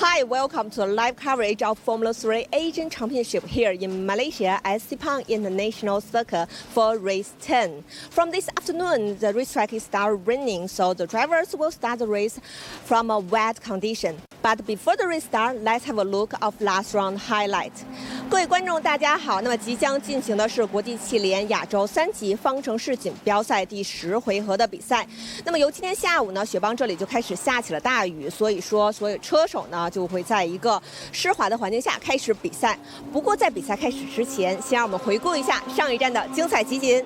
Hi, welcome to the live coverage of Formula 3 Asian Championship here in Malaysia at Sepang International Circuit for race 10. From this afternoon, the racetrack is start raining, so the drivers will start the race from a wet condition. But before the race start, let's have a look of last round highlight. 各位观众，大家好。那么即将进行的是国际汽联亚洲3级方程式锦标赛第10回合的比赛。那么由今天下午呢，雪邦这里就开始下起了大雨，所以说所有车手呢就会在一个湿滑的环境下开始比赛。不过在比赛开始之前，先让我们回顾一下上一站的精彩集锦。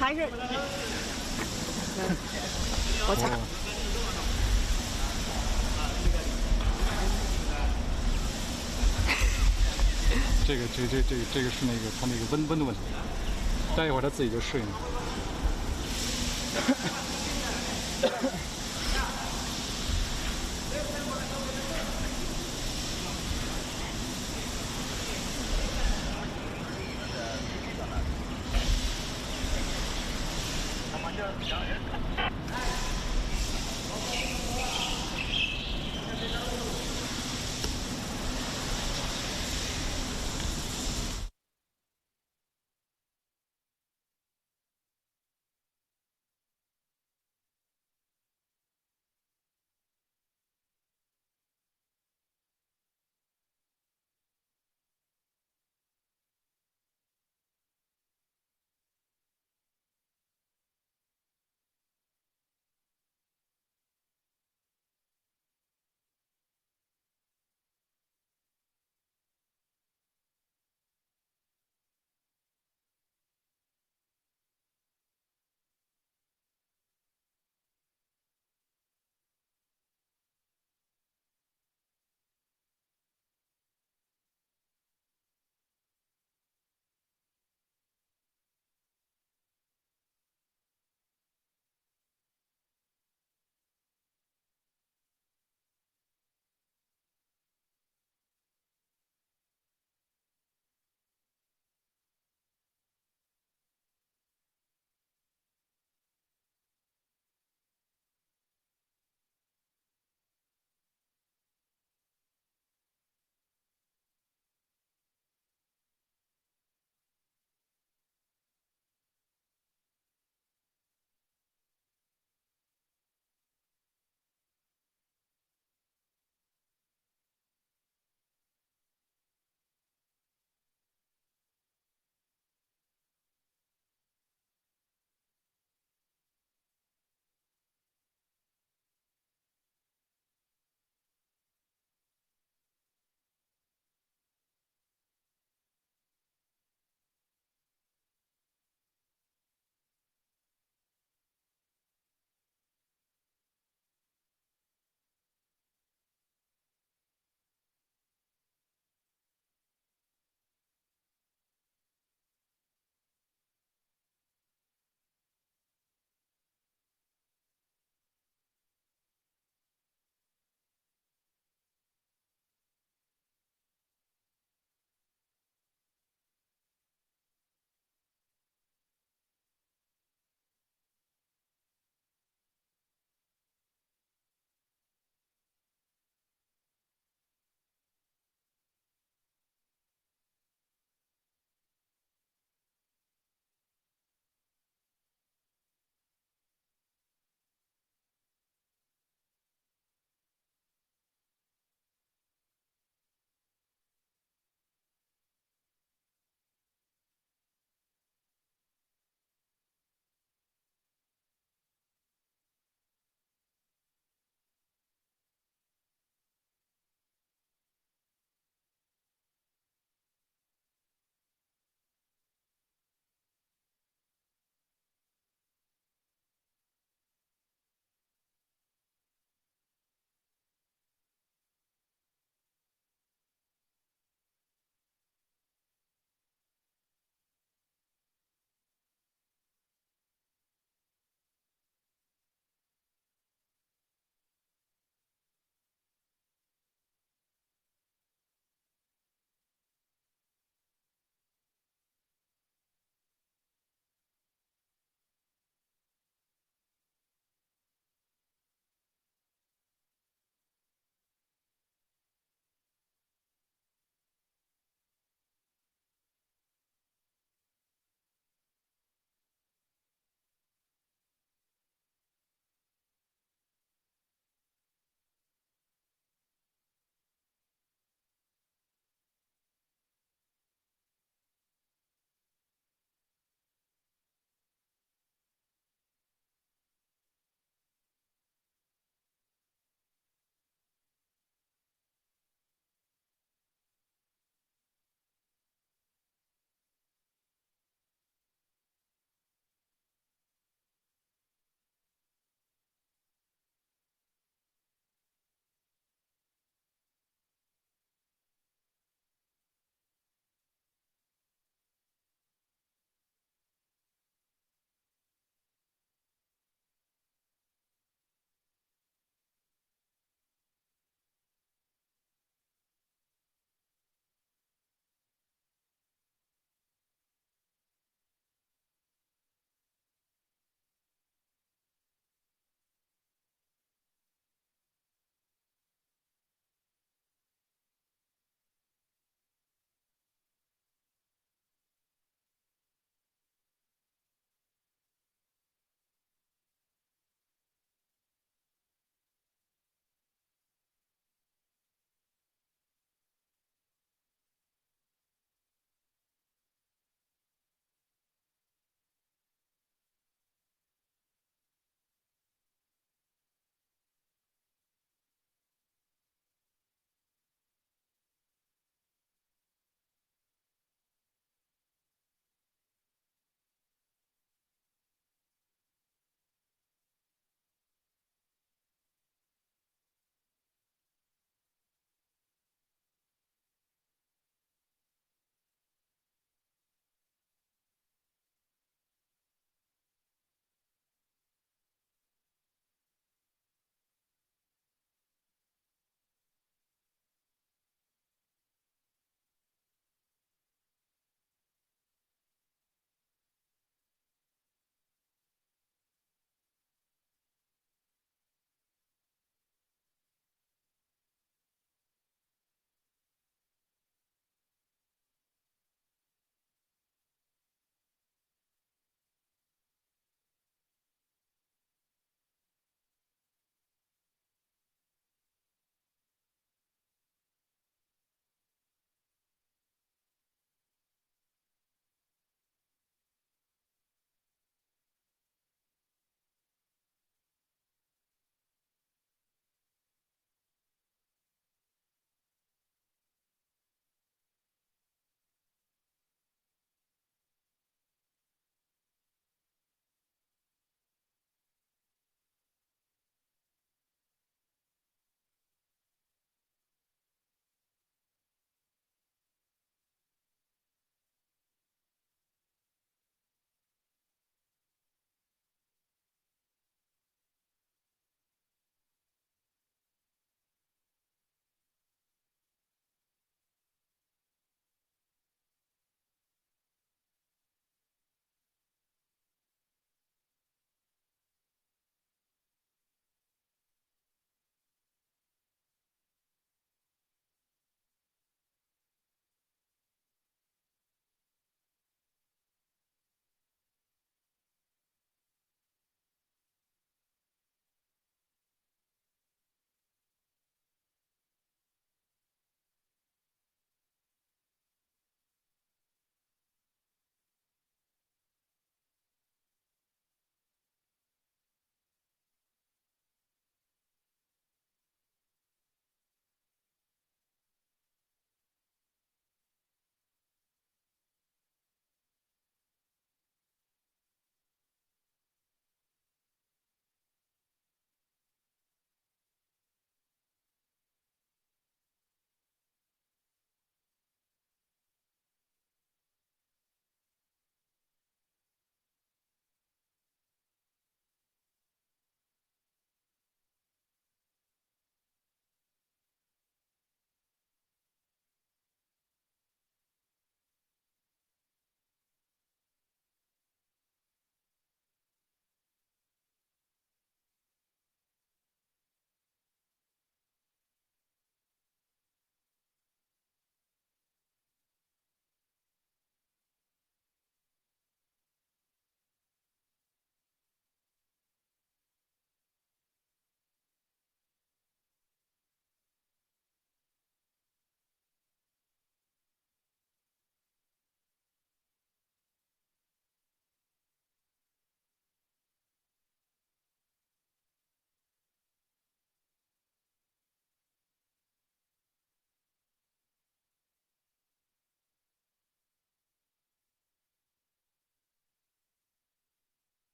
还是我抢。这个是那个它那个温度问题，待一会儿它自己就适应了。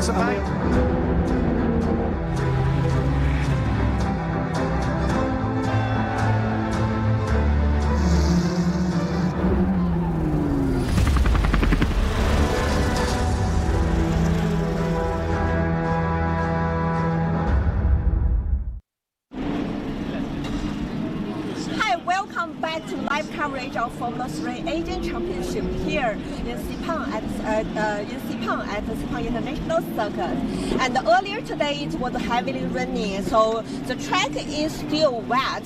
Sepang. Welcome back to live coverage of Formula 3 Asian Championship here in Sepang at Sepang International Circuit. And earlier today it was heavily raining, so the track is still wet,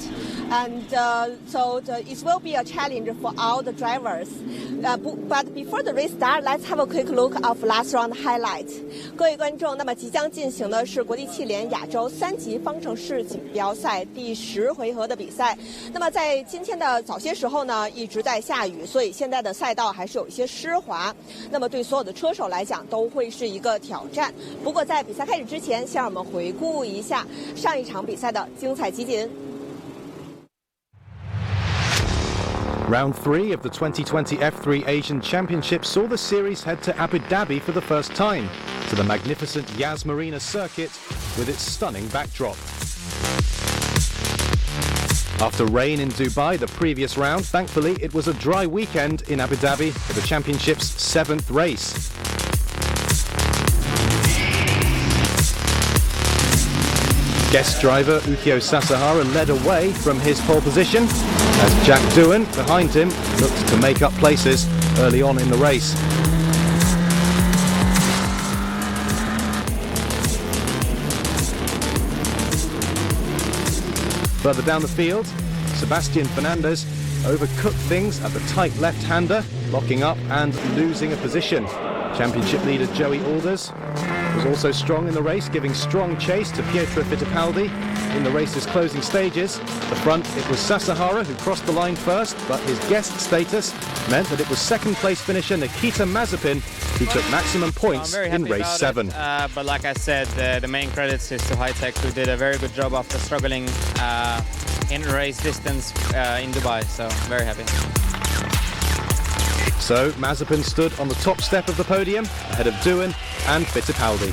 and it will be a challenge for all the drivers. But before the race start, let's have a quick look of last round highlights. 各位观众，那么即将进行的是国际汽联亚洲3级方程式锦标赛第10回合的比赛。那么在今天的早些时候呢，一直在下雨，所以现在的赛道还是有一些湿滑。那么对所有的车手来讲都会是一个挑战。不过在比赛开始之前，先让我们回顾一下上一场比赛的精彩集锦。Round 3 of the 2020 F3 Asian Championship saw the series head to Abu Dhabi for the first time, to the magnificent Yas Marina circuit with its stunning backdrop. After rain in Dubai the previous round, thankfully it was a dry weekend in Abu Dhabi for the championship's 7th race. Guest driver Ukyo Sasahara led away from his pole position as Jack Doohan behind him looked to make up places early on in the race. Further down the field, Sebastian Fernandez overcooked things at the tight left-hander, locking up and losing a position. Championship leader Joey Alders was also strong in the race, giving strong chase to Pietro Fittipaldi in the race's closing stages. At the front, it was Sasahara who crossed the line first, but his guest status meant that it was second-place finisher Nikita Mazepin who took maximum points in race 7. But like I said, the main credits is to High-Tech, who did a very good job after struggling in race distance in Dubai, so very happy. So Mazepin stood on the top step of the podium ahead of Doohan and Fittipaldi.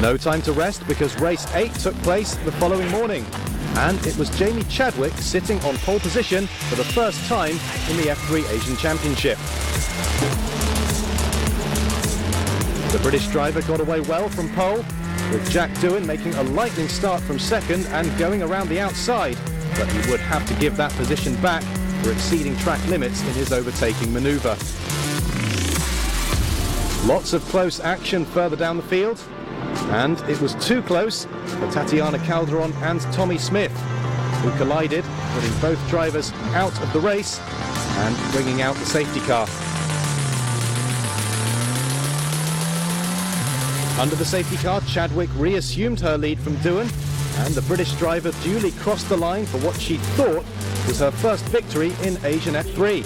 No time to rest because race 8 took place the following morning, and it was Jamie Chadwick sitting on pole position for the first time in the F3 Asian Championship. The British driver got away well from pole, with Jack Doohan making a lightning start from second and going around the outside, but he would have to give that position back for exceeding track limits in his overtaking manoeuvre. Lots of close action further down the field, and it was too close for Tatiana Calderon and Tommy Smith, who collided, putting both drivers out of the race and bringing out the safety car. Under the safety car, Chadwick reassumed her lead from Doohan, and the British driver duly crossed the line for what she thought was her first victory in Asian F3.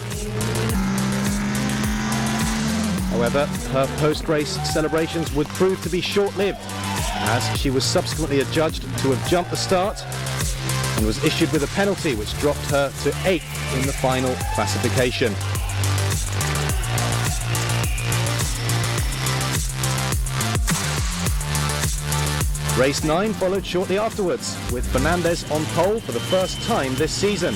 However, her post-race celebrations would prove to be short-lived, as she was subsequently adjudged to have jumped the start and was issued with a penalty which dropped her to 8th in the final classification. Race 9 followed shortly afterwards, with Fernandez on pole for the first time this season.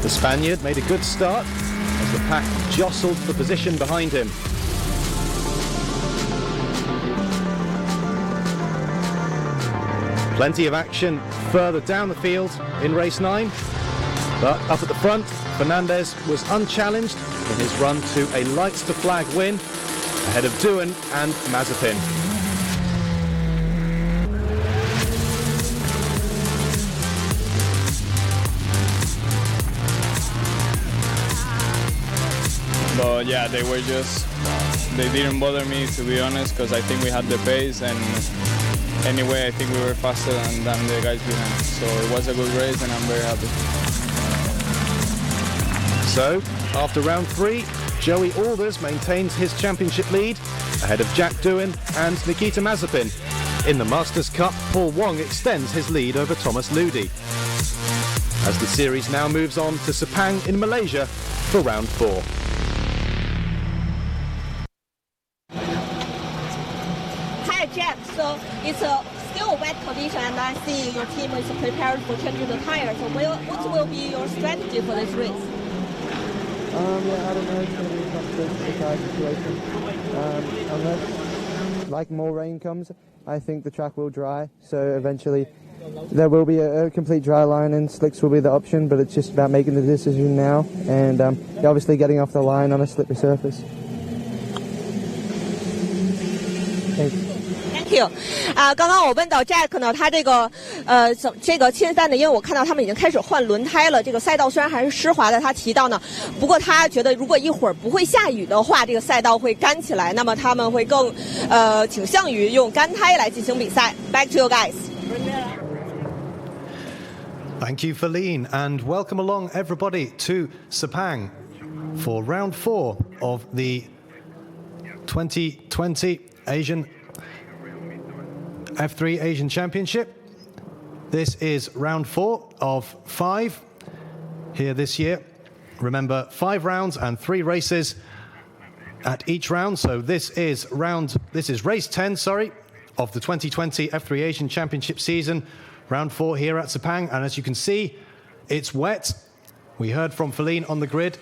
The Spaniard made a good start as the pack jostled for position behind him. Plenty of action further down the field in race 9, but up at the front, Fernandez was unchallenged in his run to a lights to flag win ahead of Doohan and Mazepin. But yeah, they didn't bother me, to be honest, because I think we had the pace, and anyway, I think we were faster than the guys behind. So it was a good race and I'm very happy. So, after round 3, Joey Alders maintains his championship lead ahead of Jack Doohan and Nikita Mazepin. In the Masters Cup, Paul Wong extends his lead over Thomas Ludi. As the series now moves on to Sepang in Malaysia for round 4. Hi Jack, so it's still a wet condition and I see your team is prepared for changing the tires. So what will be your strategy for this race? I don't know, it's going to be a complicated tire situation. Unless like more rain comes, I think the track will dry, so eventually there will be a complete dry line and slicks will be the option, but it's just about making the decision now and obviously getting off the line on a slippery surface. Thanks. Thank you. 刚刚我问到 Jack 呢，他这个现在呢，因为我看到他们已经开始换轮胎了。这个赛道虽然还是湿滑的，他提到呢，不过他觉得如果一会儿不会下雨的话，这个赛道会干起来，那么他们会更倾向于用干胎来进行比赛。Back to you guys. Thank you, Feline, and welcome along everybody to Sepang for round 4 of the 2020 Asian F3 Asian Championship. This is round 4 of 5 here this year. Remember, 5 rounds and 3 races at each round. So this is race 10, of the 2020 F3 Asian Championship season. Round 4 here at Sepang, and as you can see, it's wet. We heard from Feline on the grid.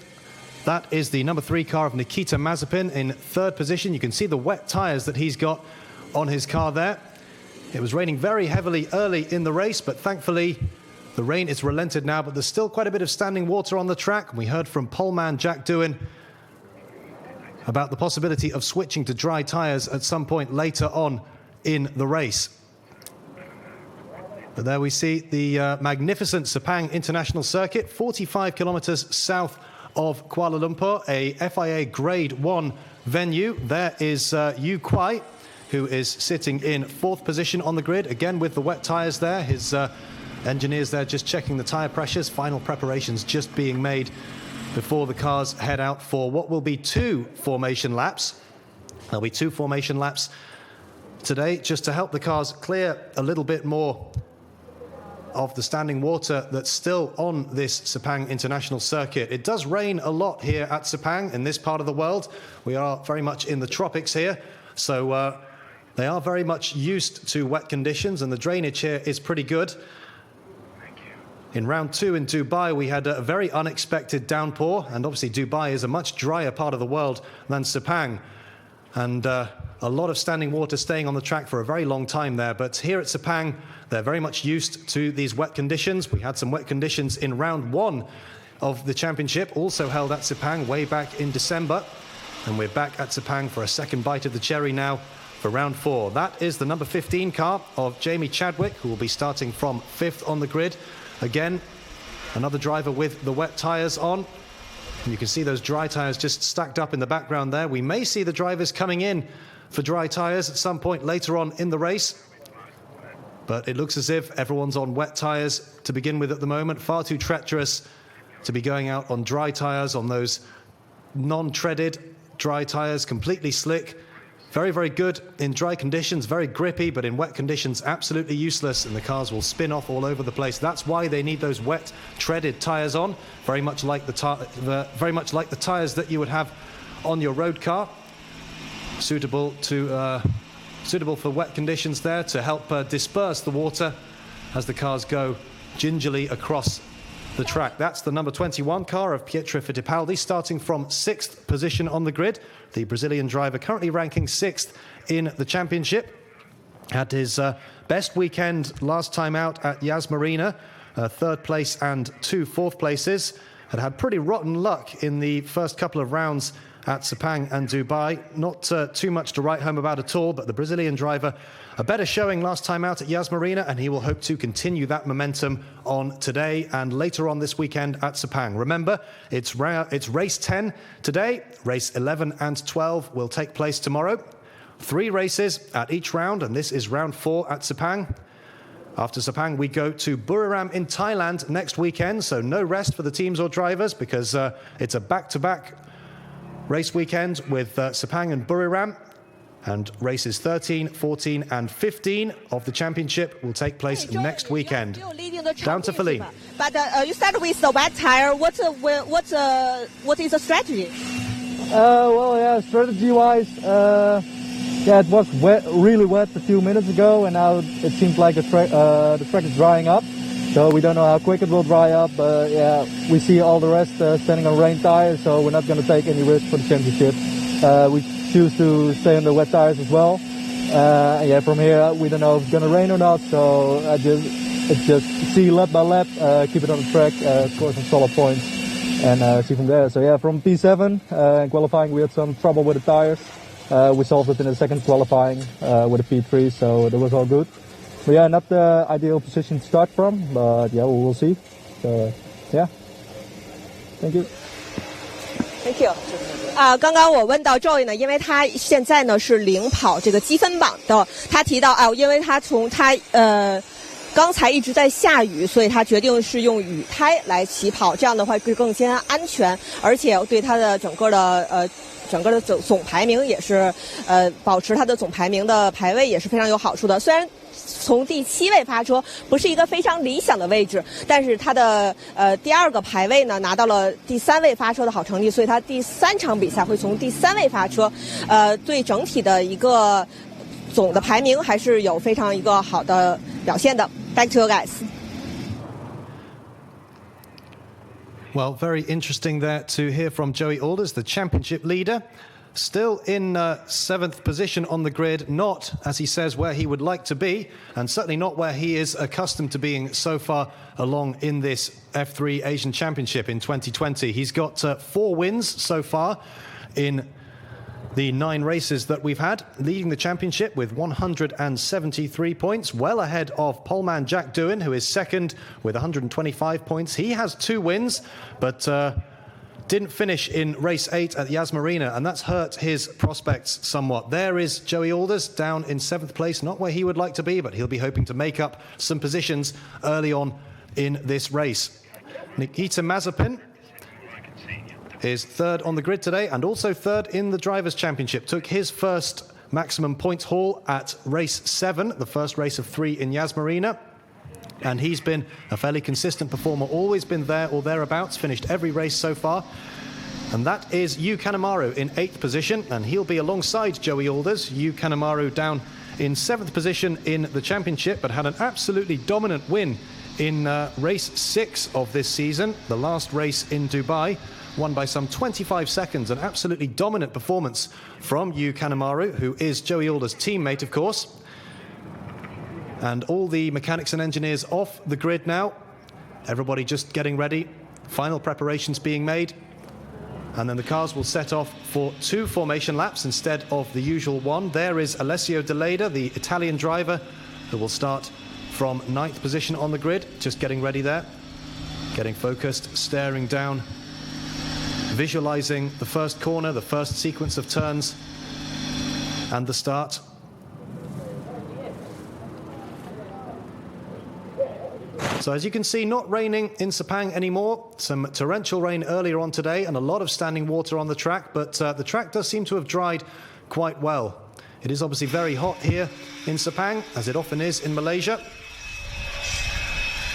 That is the number 3 car of Nikita Mazepin in 3rd position. You can see the wet tyres that he's got on his car there. It was raining very heavily early in the race, but thankfully the rain is relented now, but there's still quite a bit of standing water on the track. We heard from poleman Jack Doohan about the possibility of switching to dry tyres at some point later on in the race. But there we see the magnificent Sepang International Circuit, 45 kilometres south of Kuala Lumpur, a FIA Grade 1 venue. There is Yu Kwai, who is sitting in 4th position on the grid, again with the wet tyres there. His engineers there just checking the tyre pressures, final preparations just being made before the cars head out for what will be 2 formation laps. There'll be 2 formation laps today just to help the cars clear a little bit more of the standing water that's still on this Sepang International Circuit. It does rain a lot here at Sepang in this part of the world. We are very much in the tropics here, so they are very much used to wet conditions, and the drainage here is pretty good. In round 2 in Dubai, we had a very unexpected downpour, and obviously Dubai is a much drier part of the world than Sepang, and a lot of standing water staying on the track for a very long time there. But here at Sepang, they're very much used to these wet conditions. We had some wet conditions in round 1 of the championship, also held at Sepang way back in December. And we're back at Sepang for a second bite of the cherry now for round 4. That is the number 15 car of Jamie Chadwick, who will be starting from 5th on the grid. Again, another driver with the wet tyres on. And you can see those dry tyres just stacked up in the background there. We may see the drivers coming in for dry tyres at some point later on in the race. But it looks as if everyone's on wet tyres to begin with at the moment. Far too treacherous to be going out on dry tyres, on those non-treaded dry tyres, completely slick. Very, very good in dry conditions, very grippy, but in wet conditions, absolutely useless, and the cars will spin off all over the place. That's why they need those wet, treaded tyres on, very much like the tyres that you would have on your road car, suitable for wet conditions there to help disperse the water as the cars go gingerly across the track. That's the number 21 car of Pietro Fittipaldi, starting from 6th position on the grid. The Brazilian driver currently ranking 6th in the championship. Had his best weekend last time out at Yas Marina, 3rd place and 2 4th places. Had pretty rotten luck in the first couple of rounds at Sepang and Dubai. Not too much to write home about at all, but the Brazilian driver, a better showing last time out at Yas Marina, and he will hope to continue that momentum on today and later on this weekend at Sepang. Remember, it's race 10 today. Race 11 and 12 will take place tomorrow. 3 races at each round, and this is round 4 at Sepang. After Sepang, we go to Buriram in Thailand next weekend, so no rest for the teams or drivers because it's a back-to-back race weekend with Sepang and Buriram. And races 13, 14 and 15 of the championship will take place next weekend. Down to Feline. But you start with the wet tire. What is the strategy? Well, yeah, strategy-wise, yeah, it was really wet a few minutes ago, and now it seems like the track is drying up. So we don't know how quick it will dry up. Yeah, we see all the rest standing on rain tires, so we're not going to take any risk for the championship. We choose to stay on the wet tires as well. Yeah, from here we don't know if it's going to rain or not, so it's just see lap by lap, keep it on the track, score some solid points, and see from there. So yeah, from P7 in qualifying we had some trouble with the tires. We solved it in the second qualifying with a P3, so that was all good. But yeah, not the ideal position to start from, but yeah, we'll see. So yeah, thank you. Thank you. 刚刚我问到 Joey 呢，因为他现在呢是领跑这个积分榜的，他提到因为他刚才一直在下雨，所以他决定是用雨胎来起跑，这样的话更加安全，而且对他的整个的总排名也是保持他的总排名的排位也是非常有好处的。虽然从第7位发车不是一个非常理想的位置，但是他的第2个排位呢拿到了第3位发车的好成绩，所以他第3场比赛会从第3位发车，对整体的一个总的排名还是有非常一个好的表现的。Back to you guys. Well, very interesting there to hear from Joey Alders, the championship leader. Still in 7th position on the grid, not, as he says, where he would like to be, and certainly not where he is accustomed to being so far along in this F3 Asian Championship in 2020. He's got 4 wins so far in the 9 races that we've had, leading the championship with 173 points, well ahead of poleman Jack Doohan, who is second with 125 points. He has 2 wins, but didn't finish in race 8 at Yas Marina, and that's hurt his prospects somewhat. There is Joey Alders down in 7th place, not where he would like to be, but he'll be hoping to make up some positions early on in this race. Nikita Mazepin is 3rd on the grid today and also 3rd in the Drivers' Championship. Took his first maximum points haul at race 7, the first race of 3 in Yas Marina. And he's been a fairly consistent performer, always been there or thereabouts, finished every race so far. And that is Yu Kanemaru in 8th position, and he'll be alongside Joey Alders. Yu Kanemaru down in 7th position in the championship, but had an absolutely dominant win in race 6 of this season, the last race in Dubai. Won by some 25 seconds, an absolutely dominant performance from Yu Kanemaru, who is Joey Alders' teammate, of course. And all the mechanics and engineers off the grid now. Everybody just getting ready. Final preparations being made. And then the cars will set off for 2 formation laps instead of the usual 1. There is Alessio De Leda, the Italian driver, who will start from 9th position on the grid, just getting ready there. Getting focused, staring down, visualizing the first corner, the first sequence of turns, and the start. So as you can see, not raining in Sepang anymore. Some torrential rain earlier on today and a lot of standing water on the track, but the track does seem to have dried quite well. It is obviously very hot here in Sepang, as it often is in Malaysia.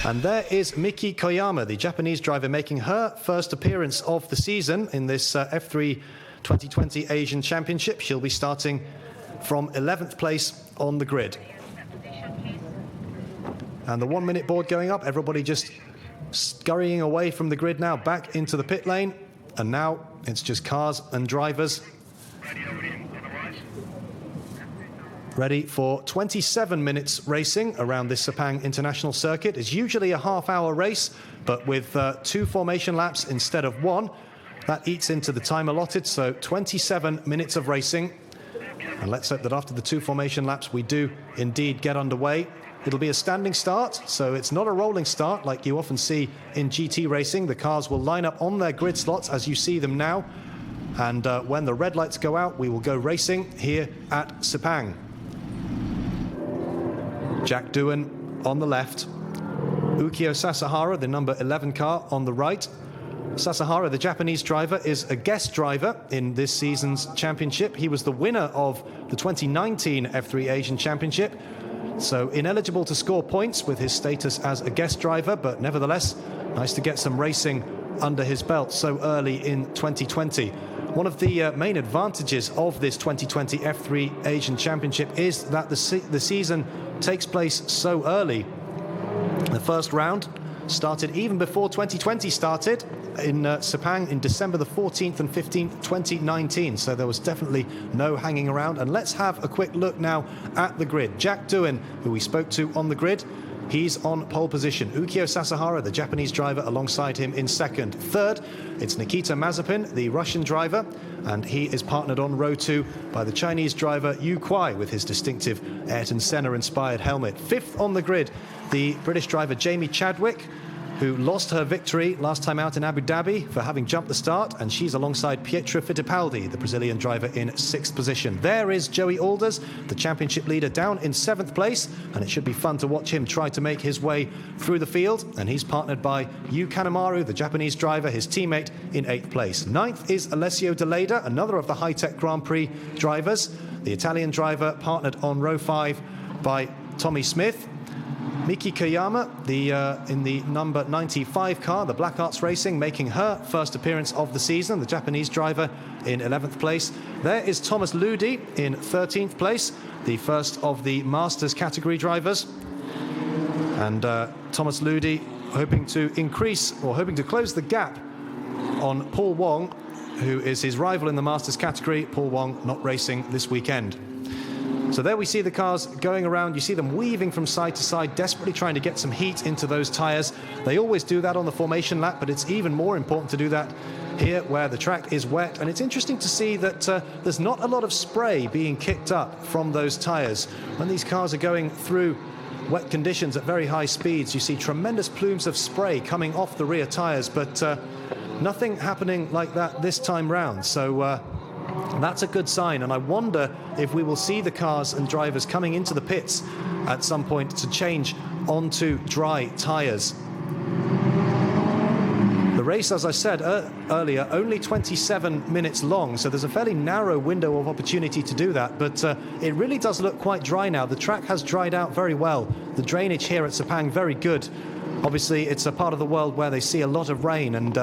And there is Miki Koyama, the Japanese driver, making her first appearance of the season in this F3 2020 Asian Championship. She'll be starting from 11th place on the grid. And the 1-minute board going up, everybody just scurrying away from the grid now, back into the pit lane. And now it's just cars and drivers. Ready for 27 minutes racing around this Sepang International Circuit. It's usually a half-hour race, but with 2 formation laps instead of 1, that eats into the time allotted, so 27 minutes of racing. And let's hope that after the 2 formation laps, we do indeed get underway. It'll be a standing start, so it's not a rolling start like you often see in GT racing. The cars will line up on their grid slots as you see them now. And when the red lights go out, we will go racing here at Sepang. Jack Doohan on the left, Ukyo Sasahara, the number 11 car, on the right. Sasahara, the Japanese driver, is a guest driver in this season's championship. He was the winner of the 2019 F3 Asian Championship, so ineligible to score points with his status as a guest driver, but nevertheless, nice to get some racing under his belt so early in 2020. One of the main advantages of this 2020 F3 Asian Championship is that the season takes place so early. The first round started even before 2020 started in Sepang in December the 14th and 15th, 2019. So there was definitely no hanging around. And let's have a quick look now at the grid. Jack Doohan, who we spoke to on the grid, he's on pole position. Ukyo Sasahara, the Japanese driver, alongside him in second. Third, it's Nikita Mazepin, the Russian driver, and he is partnered on row 2 by the Chinese driver Yu Kuai with his distinctive Ayrton Senna-inspired helmet. Fifth on the grid, the British driver Jamie Chadwick, who lost her victory last time out in Abu Dhabi for having jumped the start, and she's alongside Pietro Fittipaldi, the Brazilian driver, in 6th position. There is Joey Alders, the championship leader, down in 7th place, and it should be fun to watch him try to make his way through the field, and he's partnered by Yu Kanemaru, the Japanese driver, his teammate, in 8th place. 9th is Alessio De Leda, another of the high-tech Grand Prix drivers, the Italian driver, partnered on row 5 by Tommy Smith. Miki Koyama, in the number 95 car, the Black Arts Racing, making her first appearance of the season, the Japanese driver, in 11th place. There is Thomas Ludi in 13th place, the first of the Masters category drivers. And Thomas Ludi hoping to increase, or hoping to close the gap on Paul Wong, who is his rival in the Masters category. Paul Wong not racing this weekend. So there we see the cars going around. You see them weaving from side to side, desperately trying to get some heat into those tyres. They always do that on the formation lap, but it's even more important to do that here where the track is wet. And it's interesting to see that there's not a lot of spray being kicked up from those tyres. When these cars are going through wet conditions at very high speeds, you see tremendous plumes of spray coming off the rear tyres, but nothing happening like that this time round. So that's a good sign, and I wonder if we will see the cars and drivers coming into the pits at some point to change onto dry tyres. The race, as I said earlier, only 27 minutes long, so there's a fairly narrow window of opportunity to do that, but it really does look quite dry now. The track has dried out very well. The drainage here at Sepang, very good. Obviously, it's a part of the world where they see a lot of rain, and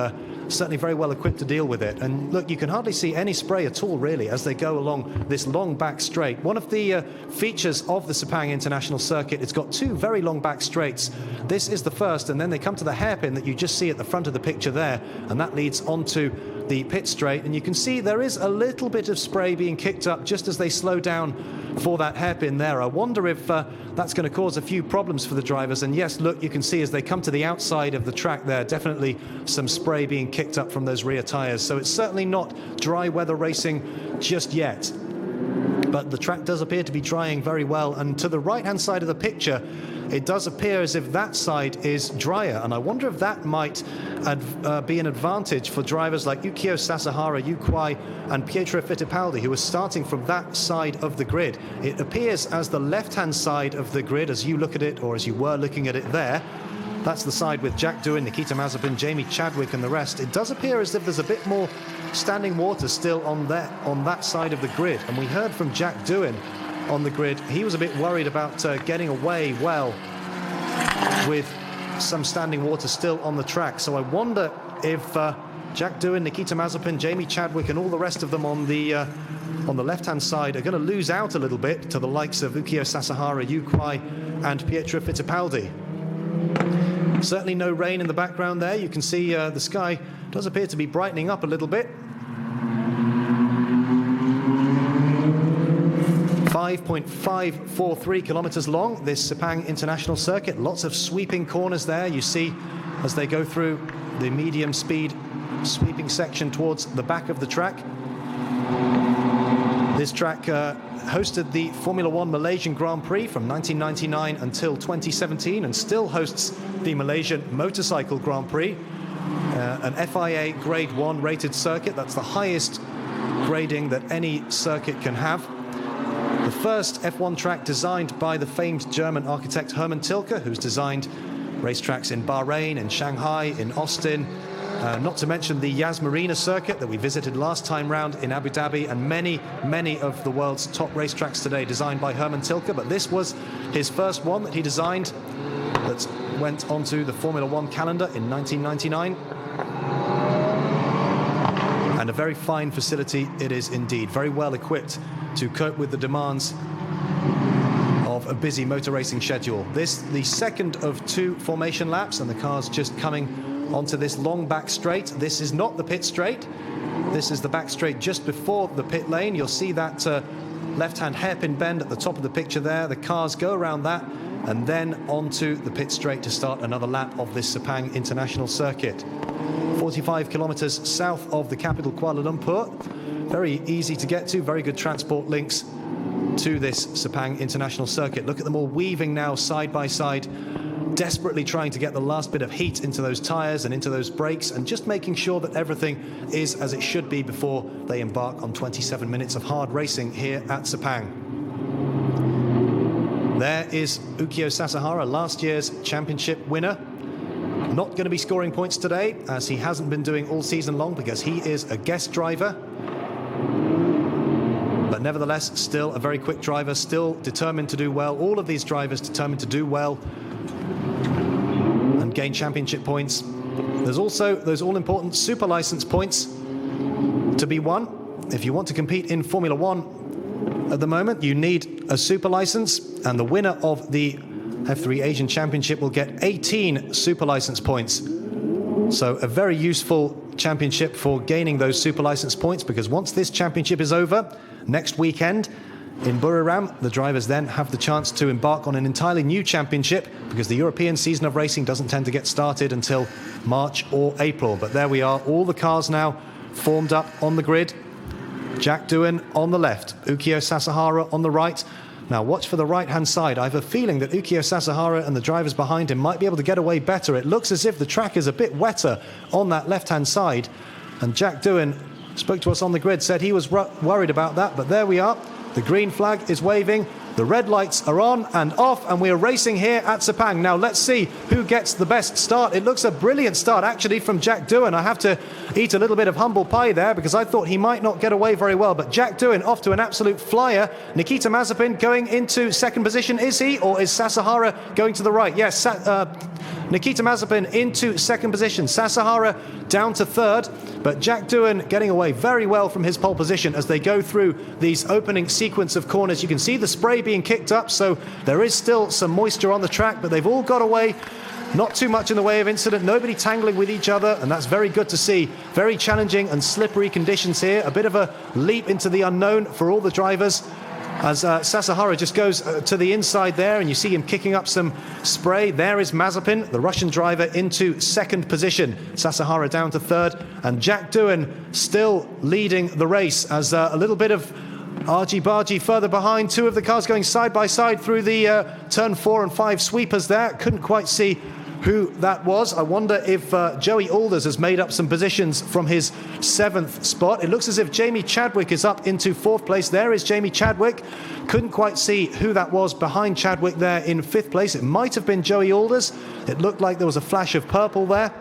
certainly very well equipped to deal with it. And look, you can hardly see any spray at all, really, as they go along this long back straight. One of the features of the Sepang International Circuit, it's got 2 very long back straights. This is the first, and then they come to the hairpin that you just see at the front of the picture there, and that leads onto the pit straight. And you can see there is a little bit of spray being kicked up just as they slow down for that hairpin there. I wonder if that's going to cause a few problems for the drivers. And yes, look, you can see as they come to the outside of the track there, definitely some spray being kicked up from those rear tyres. So it's certainly not dry weather racing just yet. But the track does appear to be drying very well. And to the right-hand side of the picture, it does appear as if that side is drier. And I wonder if that might be an advantage for drivers like Ukyo Sasahara, Yu Kuai, and Pietro Fittipaldi, who are starting from that side of the grid. It appears as the left-hand side of the grid, as you look at it, or as you were looking at it there. That's the side with Jack Doohan, Nikita Mazepin, Jamie Chadwick, and the rest. It does appear as if there's a bit more standing water still on that side of the grid. And we heard from Jack Doohan on the grid. He was a bit worried about getting away well with some standing water still on the track. So I wonder if Jack Doohan, Nikita Mazepin, Jamie Chadwick, and all the rest of them on the left-hand side are going to lose out a little bit to the likes of Ukyo Sasahara, Yu Kuai, and Pietro Fittipaldi. Certainly no rain in the background there. You can see the sky does appear to be brightening up a little bit. 5.543 kilometers long, this Sepang International Circuit. Lots of sweeping corners there. You see as they go through the medium speed sweeping section towards the back of the track. This track hosted the Formula One Malaysian Grand Prix from 1999 until 2017 and still hosts the Malaysian Motorcycle Grand Prix, an FIA Grade 1 rated circuit. That's the highest grading that any circuit can have. The first F1 track designed by the famed German architect Hermann Tilke, who's designed racetracks in Bahrain, in Shanghai, in Austin, not to mention the Yas Marina circuit that we visited last time round in Abu Dhabi, and many of the world's top racetracks today designed by Herman Tilke, but this was his first one that he designed that went onto the Formula One calendar in 1999. And a very fine facility it is indeed, very well equipped to cope with the demands of a busy motor racing schedule. This, the second of 2 formation laps, and the car's just coming onto this long back straight. This is not the pit straight. This is the back straight just before the pit lane. You'll see that left-hand hairpin bend at the top of the picture there. The cars go around that and then onto the pit straight to start another lap of this Sepang International Circuit. 45 kilometers south of the capital Kuala Lumpur. Very easy to get to, very good transport links to this Sepang International Circuit. Look at them all weaving now side by side, desperately trying to get the last bit of heat into those tyres and into those brakes, and just making sure that everything is as it should be before they embark on 27 minutes of hard racing here at Sepang. There is Ukyo Sasahara, last year's championship winner. Not going to be scoring points today, as he hasn't been doing all season long, because he is a guest driver. But nevertheless, still a very quick driver, still determined to do well. All of these drivers determined to do well and gain championship points. There's also those all-important super license points to be won. If you want to compete in Formula One at the moment, you need a super license, and the winner of the F3 Asian Championship will get 18 super license points. So a very useful championship for gaining those super license points, because once this championship is over, next weekend in Buriram, the drivers then have the chance to embark on an entirely new championship, because the European season of racing doesn't tend to get started until March or April. But there we are, all the cars now formed up on the grid. Jack Doohan on the left, Ukyo Sasahara on the right. Now watch for the right-hand side. I have a feeling that Ukyo Sasahara and the drivers behind him might be able to get away better. It looks as if the track is a bit wetter on that left-hand side. And Jack Doohan spoke to us on the grid, said he was worried about that. But there we are. The green flag is waving. The red lights are on and off, and we are racing here at Sepang. Now let's see who gets the best start. It looks a brilliant start actually from Jack Doohan. I have to eat a little bit of humble pie there, because I thought he might not get away very well. But Jack Doohan off to an absolute flyer. Nikita Mazepin going into second position. Is he, or is Sasahara going to the right? Yes, Nikita Mazepin into second position. Sasahara down to third. But Jack Doohan getting away very well from his pole position as they go through these opening sequence of corners. You can see the spray being kicked up, so there is still some moisture on the track, but they've all got away. Not too much in the way of incident, nobody tangling with each other, and that's very good to see. Very challenging and slippery conditions here. A bit of a leap into the unknown for all the drivers, as Sasahara just goes to the inside there, and you see him kicking up some spray. There is Mazepin, the Russian driver, into second position. Sasahara down to third, and Jack Doohan still leading the race, as a little bit of argy-bargy further behind. Two of the cars going side by side through the turn 4 and 5 sweepers there. Couldn't quite see who that was. I wonder if Joey Alders has made up some positions from his 7th spot. It looks as if Jamie Chadwick is up into 4th place. There is Jamie Chadwick. Couldn't quite see who that was behind Chadwick there in 5th place. It might have been Joey Alders. It looked like there was a flash of purple there.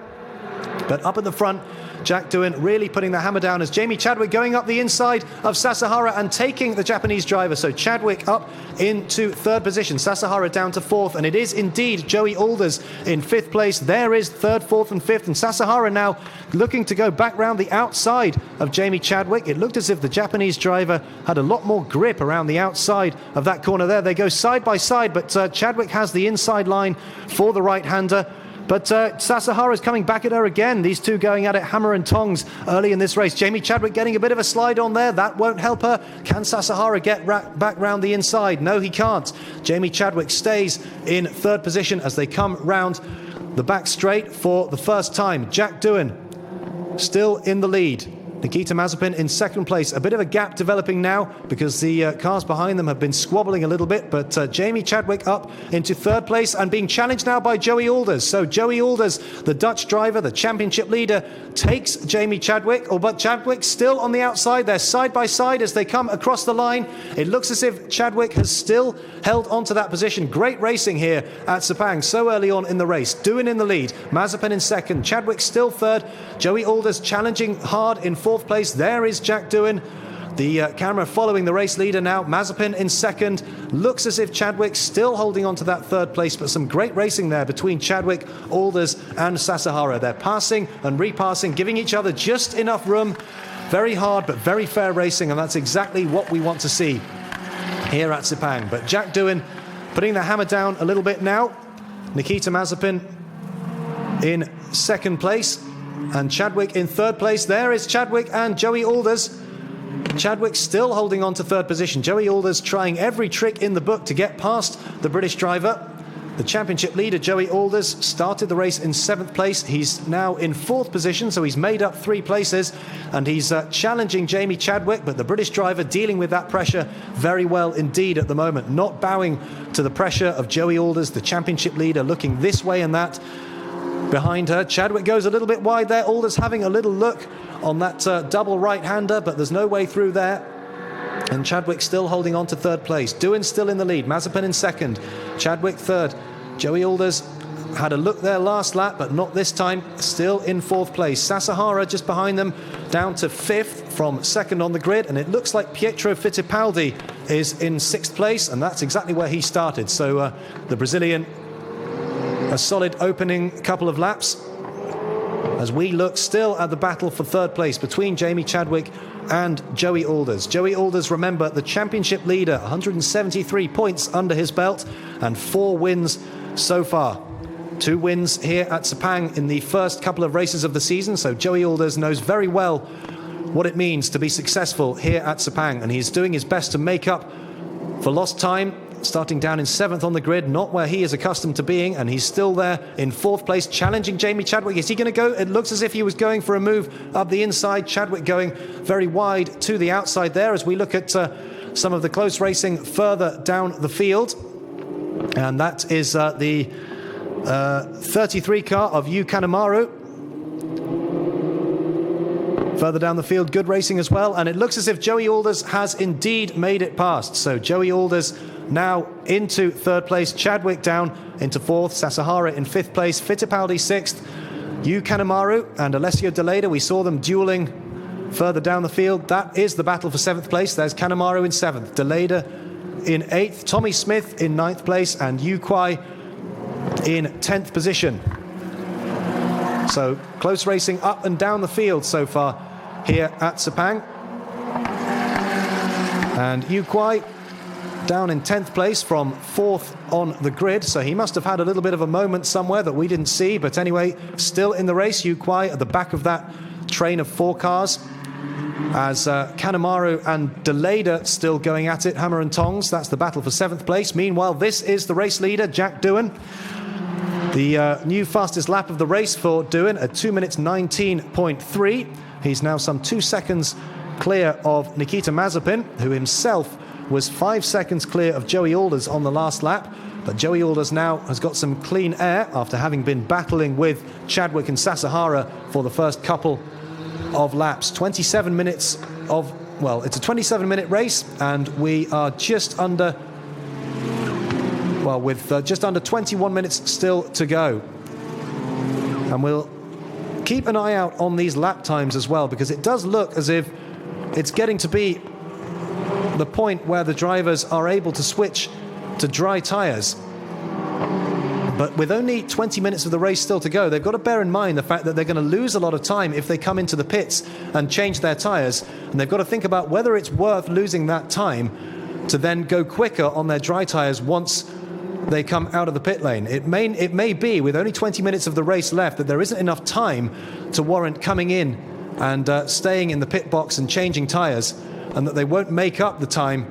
But up at the front, Jack Doohan really putting the hammer down, as Jamie Chadwick going up the inside of Sasahara and taking the Japanese driver. So Chadwick up into 3rd position, Sasahara down to 4th, and it is indeed Joey Alders in 5th place. There is 3rd, 4th and 5th, and Sasahara now looking to go back round the outside of Jamie Chadwick. It looked as if the Japanese driver had a lot more grip around the outside of that corner there. They go side by side, but Chadwick has the inside line for the right-hander. But Sasahara is coming back at her again. These two going at it hammer and tongs early in this race. Jamie Chadwick getting a bit of a slide on there. That won't help her. Can Sasahara get back round the inside? No, he can't. Jamie Chadwick stays in 3rd position as they come round the back straight for the first time. Jack Doohan still in the lead. Nikita Mazepin in second place. A bit of a gap developing now because the cars behind them have been squabbling a little bit, but Jamie Chadwick up into third place and being challenged now by Joey Alders. So Joey Alders, the Dutch driver, the championship leader, takes Jamie Chadwick, but Chadwick still on the outside. They're side by side as they come across the line. It looks as if Chadwick has still held onto that position. Great racing here at Sepang so early on in the race. Doohan in the lead, Mazepin in second, Chadwick still third, Joey Alders challenging hard in fourth place. There is Jack Doohan. The camera following the race leader now. Mazepin in second. Looks as if Chadwick still holding on to that third place, but some great racing there between Chadwick, Alders and Sasahara. They're passing and repassing, giving each other just enough room. Very hard, but very fair racing, and that's exactly what we want to see here at Sepang. But Jack Doohan putting the hammer down a little bit now. Nikita Mazepin in second place and Chadwick in third place. There is Chadwick and Joey Alders. Chadwick still holding on to third position. Joey Alders trying every trick in the book to get past the British driver. The championship leader, Joey Alders, started the race in seventh place. He's now in fourth position, so he's made up 3 places, and he's challenging Jamie Chadwick, but the British driver dealing with that pressure very well indeed at the moment, not bowing to the pressure of Joey Alders, the championship leader, looking this way and that. Behind her, Chadwick goes a little bit wide there. Alders having a little look on that double right-hander, but there's no way through there. And Chadwick still holding on to third place. Doohan still in the lead. Mazepin in second. Chadwick third. Joey Alders had a look there last lap, but not this time. Still in fourth place. Sasahara just behind them, down to fifth from second on the grid. And it looks like Pietro Fittipaldi is in sixth place, and that's exactly where he started. So the Brazilian, a solid opening couple of laps as we look still at the battle for third place between Jamie Chadwick and Joey Alders. Joey Alders, remember, the championship leader, 173 points under his belt and 4 wins so far. 2 wins here at Sepang in the first couple of races of the season, so Joey Alders knows very well what it means to be successful here at Sepang, and he's doing his best to make up for lost time, starting down in 7th on the grid, not where he is accustomed to being, and he's still there in 4th place, challenging Jamie Chadwick. Is he going to go? It looks as if he was going for a move up the inside. Chadwick going very wide to the outside there as we look at some of the close racing further down the field. And that is the 33 car of Yu Kanemaru. Further down the field, good racing as well, and it looks as if Joey Alders has indeed made it past. So Joey Alders now into third place, Chadwick down into fourth, Sasahara in fifth place, Fittipaldi sixth, Yu Kanemaru and Alessio Deleda. We saw them dueling further down the field. That is the battle for seventh place. There's Kanemaru in seventh, Deleda in eighth, Tommy Smith in ninth place, and Yu Kwai in 10th position. So close racing up and down the field so far here at Sepang. And Yu Kwai down in 10th place from 4th on the grid, so he must have had a little bit of a moment somewhere that we didn't see, but anyway, still in the race. Yu Kwai at the back of that train of 4 cars, as Kanemaru and Deleda still going at it, hammer and tongs. That's the battle for 7th place. Meanwhile, this is the race leader, Jack Doohan. The new fastest lap of the race for Doohan at 2 minutes 19.3. He's now some 2 seconds clear of Nikita Mazepin, who himself was 5 seconds clear of Joey Alders on the last lap. But Joey Alders now has got some clean air after having been battling with Chadwick and Sasahara for the first couple of laps. 27 minutes of, well, it's a 27-minute race, and we are just under, well, with just under 21 minutes still to go. And we'll keep an eye out on these lap times as well, because it does look as if it's getting to be the point where the drivers are able to switch to dry tyres. But with only 20 minutes of the race still to go, they've got to bear in mind the fact that they're going to lose a lot of time if they come into the pits and change their tyres. And they've got to think about whether it's worth losing that time to then go quicker on their dry tyres once they come out of the pit lane. It may be, with only 20 minutes of the race left, that there isn't enough time to warrant coming in and staying in the pit box and changing tyres, and that they won't make up the time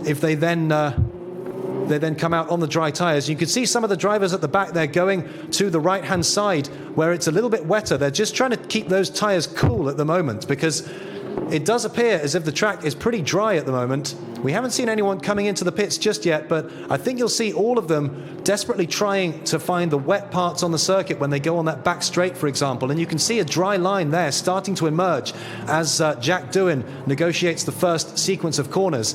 if they then come out on the dry tyres. You can see some of the drivers at the back there going to the right-hand side where it's a little bit wetter. They're just trying to keep those tyres cool at the moment, because it does appear as if the track is pretty dry at the moment. We haven't seen anyone coming into the pits just yet, but I think you'll see all of them desperately trying to find the wet parts on the circuit when they go on that back straight, for example. And you can see a dry line there starting to emerge as Jack Doohan negotiates the first sequence of corners.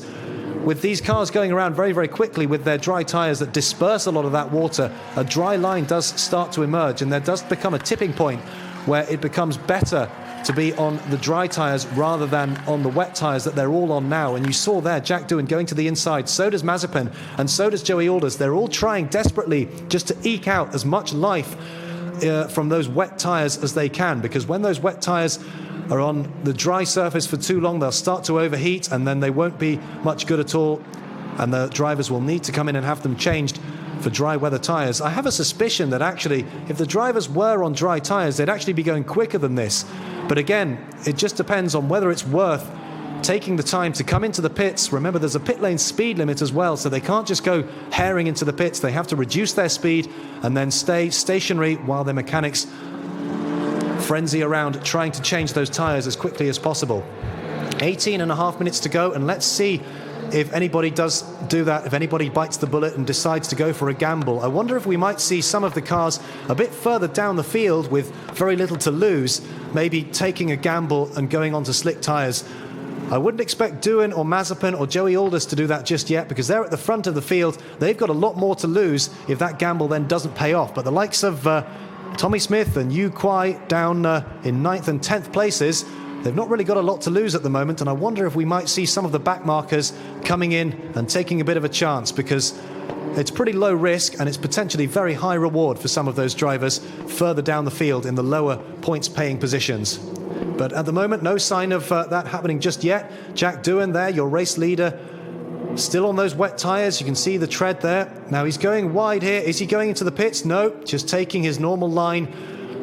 With these cars going around very, very quickly with their dry tyres that disperse a lot of that water, a dry line does start to emerge, and there does become a tipping point where it becomes better to be on the dry tyres rather than on the wet tyres that they're all on now. And you saw there Jack Doohan going to the inside, so does Mazepin, and so does Joey Alders. They're all trying desperately just to eke out as much life from those wet tyres as they can, because when those wet tyres are on the dry surface for too long, they'll start to overheat, and then they won't be much good at all, and the drivers will need to come in and have them changed for dry weather tyres. I have a suspicion that actually if the drivers were on dry tyres, they'd actually be going quicker than this. But again, it just depends on whether it's worth taking the time to come into the pits. Remember, there's a pit lane speed limit as well, so they can't just go herring into the pits. They have to reduce their speed and then stay stationary while their mechanics frenzy around trying to change those tyres as quickly as possible. 18.5 minutes to go, and let's see if anybody does do that, if anybody bites the bullet and decides to go for a gamble. I wonder if we might see some of the cars a bit further down the field with very little to lose, maybe taking a gamble and going onto slick tyres. I wouldn't expect Doohan or Mazepin or Joey Alders to do that just yet, because they're at the front of the field. They've got a lot more to lose if that gamble then doesn't pay off. But the likes of Tommy Smith and Yu Kwai down in 9th and 10th places, they've not really got a lot to lose at the moment, and I wonder if we might see some of the back markers coming in and taking a bit of a chance, because it's pretty low risk and it's potentially very high reward for some of those drivers further down the field in the lower points paying positions. But at the moment, no sign of that happening just yet. Jack Doohan there, your race leader, still on those wet tyres. You can see the tread there. Now he's going wide here. Is he going into the pits? No, just taking his normal line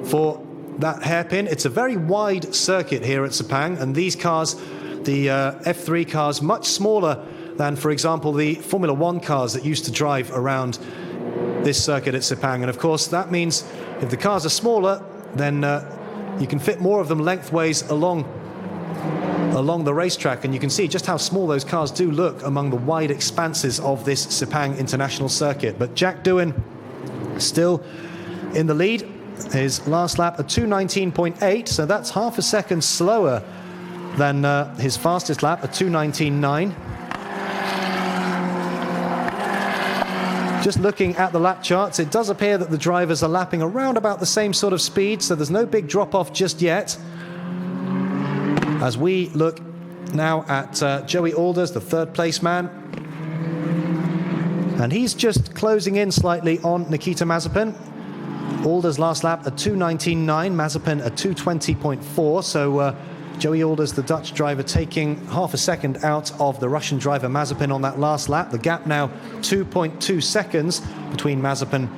for that hairpin. It's a very wide circuit here at Sepang, and these cars, the F3 cars, much smaller than, for example, the Formula One cars that used to drive around this circuit at Sepang. And of course, that means if the cars are smaller, then you can fit more of them lengthways along the racetrack, and you can see just how small those cars do look among the wide expanses of this Sepang International Circuit. But Jack Doohan still in the lead. His last lap, a 2:19.8, so that's half a second slower than his fastest lap, a 2:19.9. Just looking at the lap charts, it does appear that the drivers are lapping around about the same sort of speed, so there's no big drop-off just yet. As we look now at Joey Alders, the third place man, and he's just closing in slightly on Nikita Mazepin. Alders last lap a 2:19.9, Mazepin a 2:20.4, so Joey Alders, the Dutch driver, taking half a second out of the Russian driver Mazepin on that last lap. The gap now 2.2 seconds between Mazepin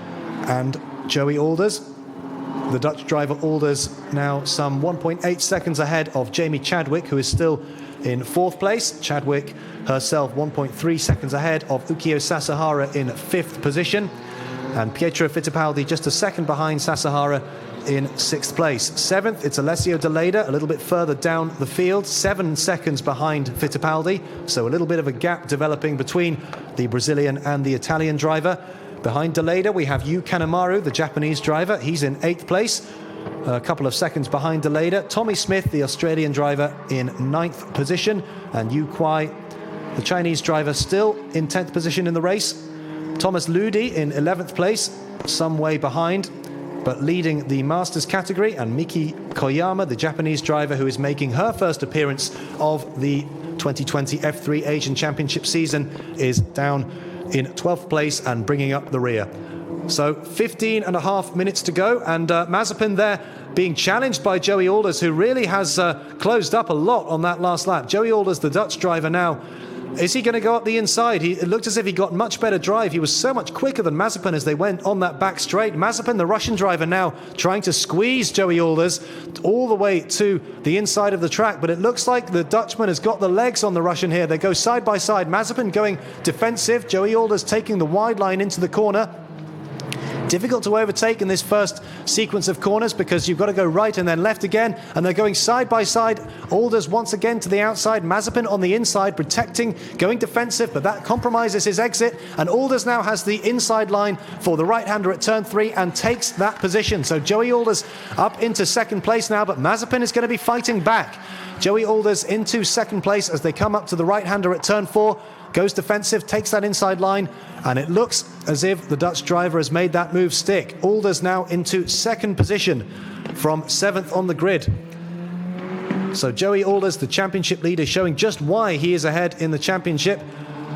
and Joey Alders. The Dutch driver Alders now some 1.8 seconds ahead of Jamie Chadwick, who is still in fourth place. Chadwick herself 1.3 seconds ahead of Ukio Sasahara in fifth position. And Pietro Fittipaldi just a second behind Sasahara in sixth place. Seventh, it's Alessio De Leda, a little bit further down the field, 7 seconds behind Fittipaldi. So a little bit of a gap developing between the Brazilian and the Italian driver. Behind De Leda, we have Yu Kanemaru, the Japanese driver. He's in 8th place, a couple of seconds behind De Leda. Tommy Smith, the Australian driver, in 9th position. And Yu Kwai, the Chinese driver, still in 10th position in the race. Thomas Ludi in 11th place, some way behind, but leading the Masters category. And Miki Koyama, the Japanese driver, who is making her first appearance of the 2020 F3 Asian Championship season, is down in 12th place and bringing up the rear. So 15.5 minutes to go, and Mazepin there being challenged by Joey Alders, who really has closed up a lot on that last lap. Joey Alders, the Dutch driver now, is he going to go up the inside? It looked as if he got much better drive. He was so much quicker than Mazepin as they went on that back straight. Mazepin, the Russian driver, now trying to squeeze Joey Alders all the way to the inside of the track. But it looks like the Dutchman has got the legs on the Russian here. They go side by side. Mazepin going defensive. Joey Alders taking the wide line into the corner. Difficult to overtake in this first sequence of corners because you've got to go right and then left again, and they're going side by side. Alders once again to the outside, Mazepin on the inside, protecting, going defensive, but that compromises his exit, and Alders now has the inside line for the right-hander at turn 3 and takes that position. So Joey Alders up into second place now, but Mazepin is going to be fighting back. Joey Alders into second place as they come up to the right-hander at turn 4. Goes defensive, takes that inside line, and it looks as if the Dutch driver has made that move stick. Alders now into second position from 7th on the grid. So Joey Alders, the championship leader, showing just why he is ahead in the championship.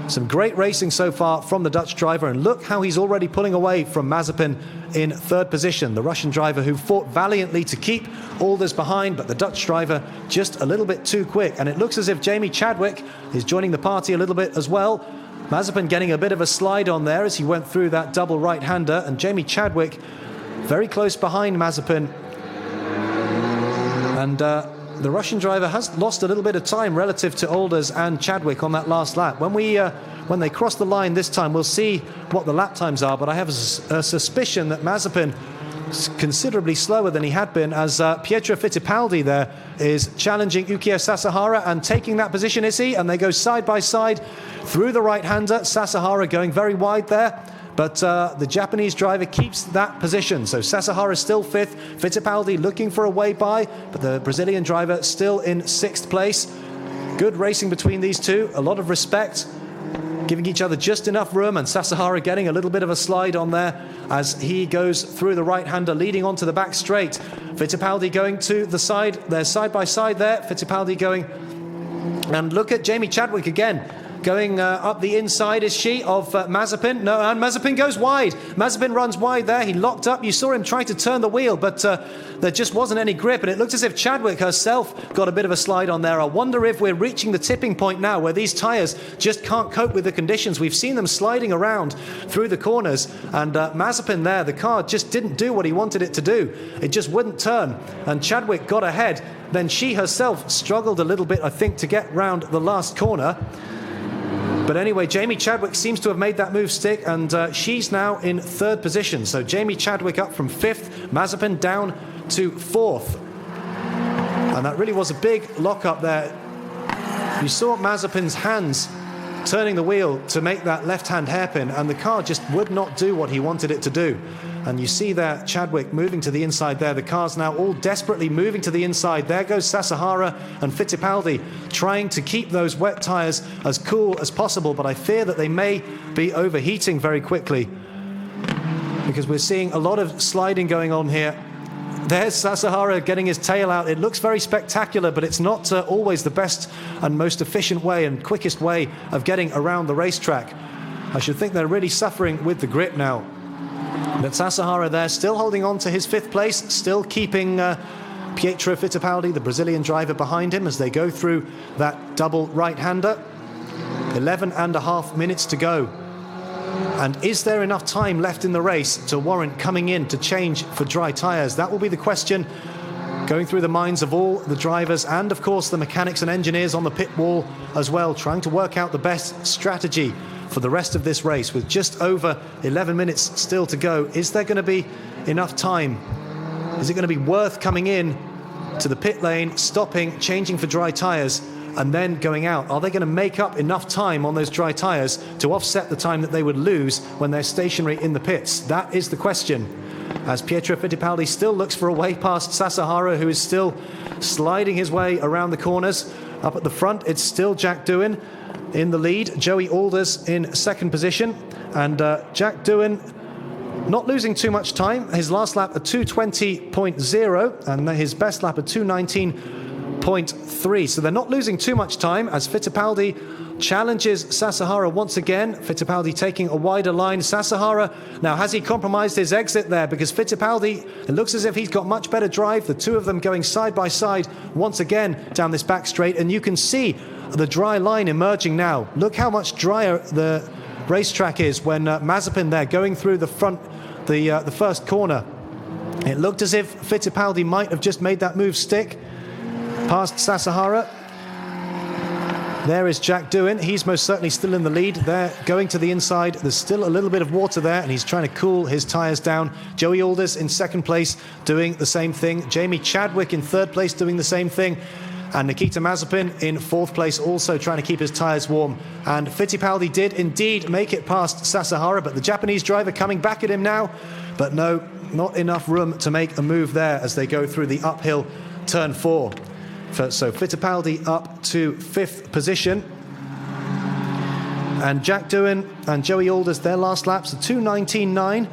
Some great racing so far from the Dutch driver, and look how he's already pulling away from Mazepin in third position. The Russian driver who fought valiantly to keep Alders behind, but the Dutch driver just a little bit too quick. And it looks as if Jamie Chadwick is joining the party a little bit as well. Mazepin getting a bit of a slide on there as he went through that double right-hander, and Jamie Chadwick very close behind Mazepin. And the Russian driver has lost a little bit of time relative to Alders and Chadwick on that last lap. When they cross the line this time, we'll see what the lap times are, but I have a suspicion that Mazepin is considerably slower than he had been, as Pietro Fittipaldi there is challenging Yukiya Sasahara and taking that position, is he? And they go side by side through the right-hander. Sasahara going very wide there, but the Japanese driver keeps that position. So Sasahara still 5th, Fittipaldi looking for a way by, but the Brazilian driver still in 6th place. Good racing between these two, a lot of respect, giving each other just enough room, and Sasahara getting a little bit of a slide on there as he goes through the right-hander, leading onto the back straight. Fittipaldi going to the side, they're side by side there, Fittipaldi going, and look at Jamie Chadwick again, going up the inside, is she, of Mazepin? No, and Mazepin goes wide. Mazepin runs wide there. He locked up. You saw him try to turn the wheel, but there just wasn't any grip, and it looked as if Chadwick herself got a bit of a slide on there. I wonder if we're reaching the tipping point now where these tyres just can't cope with the conditions. We've seen them sliding around through the corners, and Mazepin there, the car just didn't do what he wanted it to do. It just wouldn't turn, and Chadwick got ahead. Then she herself struggled a little bit, I think, to get round the last corner. But anyway, Jamie Chadwick seems to have made that move stick, and she's now in 3rd position. So Jamie Chadwick up from 5th, Mazepin down to 4th. And that really was a big lock-up there. You saw Mazepin's hands turning the wheel to make that left-hand hairpin, and the car just would not do what he wanted it to do. And you see there Chadwick moving to the inside there. The car's now all desperately moving to the inside. There goes Sasahara and Fittipaldi trying to keep those wet tyres as cool as possible, but I fear that they may be overheating very quickly because we're seeing a lot of sliding going on here. There's Sasahara getting his tail out. It looks very spectacular, but it's not always the best and most efficient way and quickest way of getting around the racetrack. I should think they're really suffering with the grip now. But Sasahara there still holding on to his 5th place, still keeping Pietro Fittipaldi, the Brazilian driver, behind him as they go through that double right-hander. 11.5 minutes to go. And is there enough time left in the race to warrant coming in to change for dry tyres? That will be the question going through the minds of all the drivers and, of course, the mechanics and engineers on the pit wall as well, trying to work out the best strategy for the rest of this race. With just over 11 minutes still to go, is there going to be enough time? Is it going to be worth coming in to the pit lane, stopping, changing for dry tyres, and then going out? Are they going to make up enough time on those dry tyres to offset the time that they would lose when they're stationary in the pits? That is the question, as Pietro Fittipaldi still looks for a way past Sasahara, who is still sliding his way around the corners. Up at the front, it's still Jack Doohan in the lead, Joey Alders in 2nd position, and Jack Doohan not losing too much time. His last lap at 2:20.0 and his best lap at 2:19.3, so they're not losing too much time as Fittipaldi challenges Sasahara once again. Fittipaldi taking a wider line. Sasahara, now has he compromised his exit there? Because Fittipaldi, it looks as if he's got much better drive. The two of them going side by side once again down this back straight, and you can see the dry line emerging now. Look how much drier the racetrack is when Mazepin there going through the front, the first corner. It looked as if Fittipaldi might have just made that move stick past Sasahara. There is Jack Doohan. He's most certainly still in the lead. They're going to the inside. There's still a little bit of water there, and he's trying to cool his tyres down. Joey Alders in second place doing the same thing. Jamie Chadwick in third place doing the same thing. And Nikita Mazepin in fourth place, also trying to keep his tyres warm. And Fittipaldi did indeed make it past Sasahara, but the Japanese driver coming back at him now. But no, not enough room to make a move there as they go through the uphill turn 4. So Fittipaldi up to 5th position. And Jack Doohan and Joey Alders, their last laps are 2:19.9.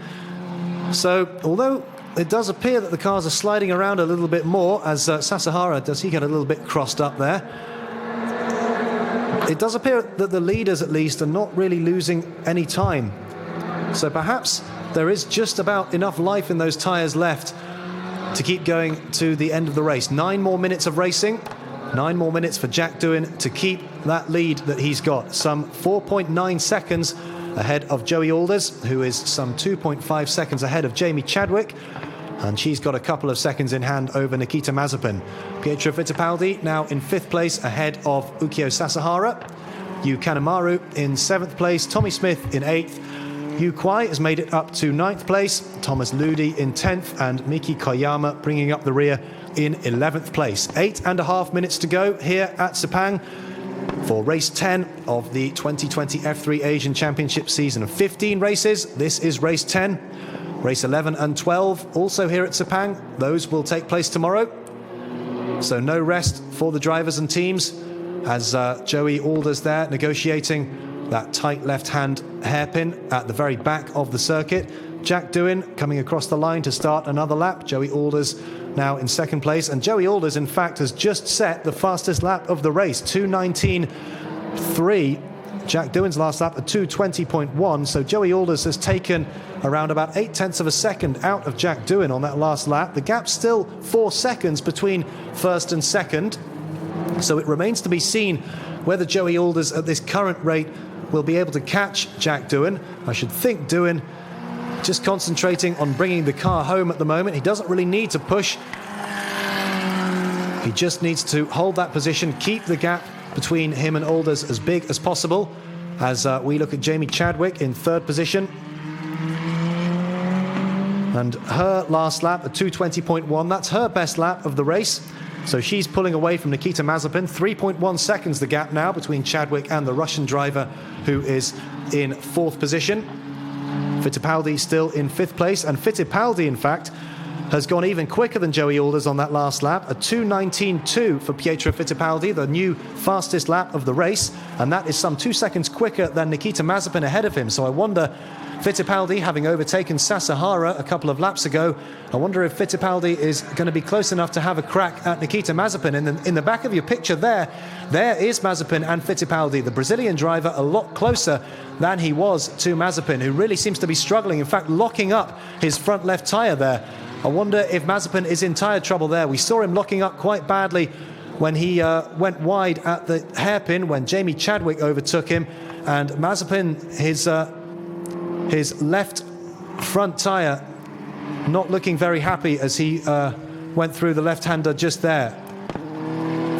So although it does appear that the cars are sliding around a little bit more, as Sasahara, does he get a little bit crossed up there? It does appear that the leaders, at least, are not really losing any time. So perhaps there is just about enough life in those tyres left to keep going to the end of the race. 9 more minutes of racing, 9 more minutes for Jack Doohan to keep that lead that he's got. Some 4.9 seconds ahead of Joey Alders, who is some 2.5 seconds ahead of Jamie Chadwick, and she's got a couple of seconds in hand over Nikita Mazepin. Pietro Fittipaldi now in 5th place ahead of Ukyo Sasahara. Yu Kanemaru in 7th place, Tommy Smith in 8th. Yu Kwai has made it up to 9th place, Thomas Ludi in 10th, and Miki Koyama bringing up the rear in 11th place. 8.5 minutes to go here at Sepang for race 10 of the 2020 F3 Asian Championship season of 15 races. This is race 10. Race 11 and 12 also here at Sepang. Those will take place tomorrow. So no rest for the drivers and teams as Joey Alders there negotiating that tight left-hand hairpin at the very back of the circuit. Jack Doohan coming across the line to start another lap. Joey Alders now in 2nd place. And Joey Alders, in fact, has just set the fastest lap of the race, 2:19.3. Jack Doohan's last lap at 2:20.1. So Joey Alders has taken around about 0.8 of a second out of Jack Doohan on that last lap. The gap's still 4 seconds between first and second. So it remains to be seen whether Joey Alders at this current rate will be able to catch Jack Doohan. I should think Doohan just concentrating on bringing the car home at the moment. He doesn't really need to push. He just needs to hold that position, keep the gap between him and Alders as big as possible, as we look at Jamie Chadwick in 3rd position. And her last lap at 2:20.1, that's her best lap of the race. So she's pulling away from Nikita Mazepin. 3.1 seconds the gap now between Chadwick and the Russian driver, who is in 4th position. Fittipaldi still in 5th place, and Fittipaldi, in fact, has gone even quicker than Joey Alders on that last lap. A 2:19.2 for Pietro Fittipaldi, the new fastest lap of the race, and that is some 2 seconds quicker than Nikita Mazepin ahead of him. So I wonder, Fittipaldi, having overtaken Sasahara a couple of laps ago, I wonder if Fittipaldi is going to be close enough to have a crack at Nikita Mazepin. In the back of your picture there is Mazepin and Fittipaldi, the Brazilian driver, a lot closer than he was to Mazepin, who really seems to be struggling, in fact, locking up his front left tyre there. I wonder if Mazepin is in tyre trouble there. We saw him locking up quite badly when he went wide at the hairpin when Jamie Chadwick overtook him, and Mazepin, his left front tyre not looking very happy as he went through the left-hander just there.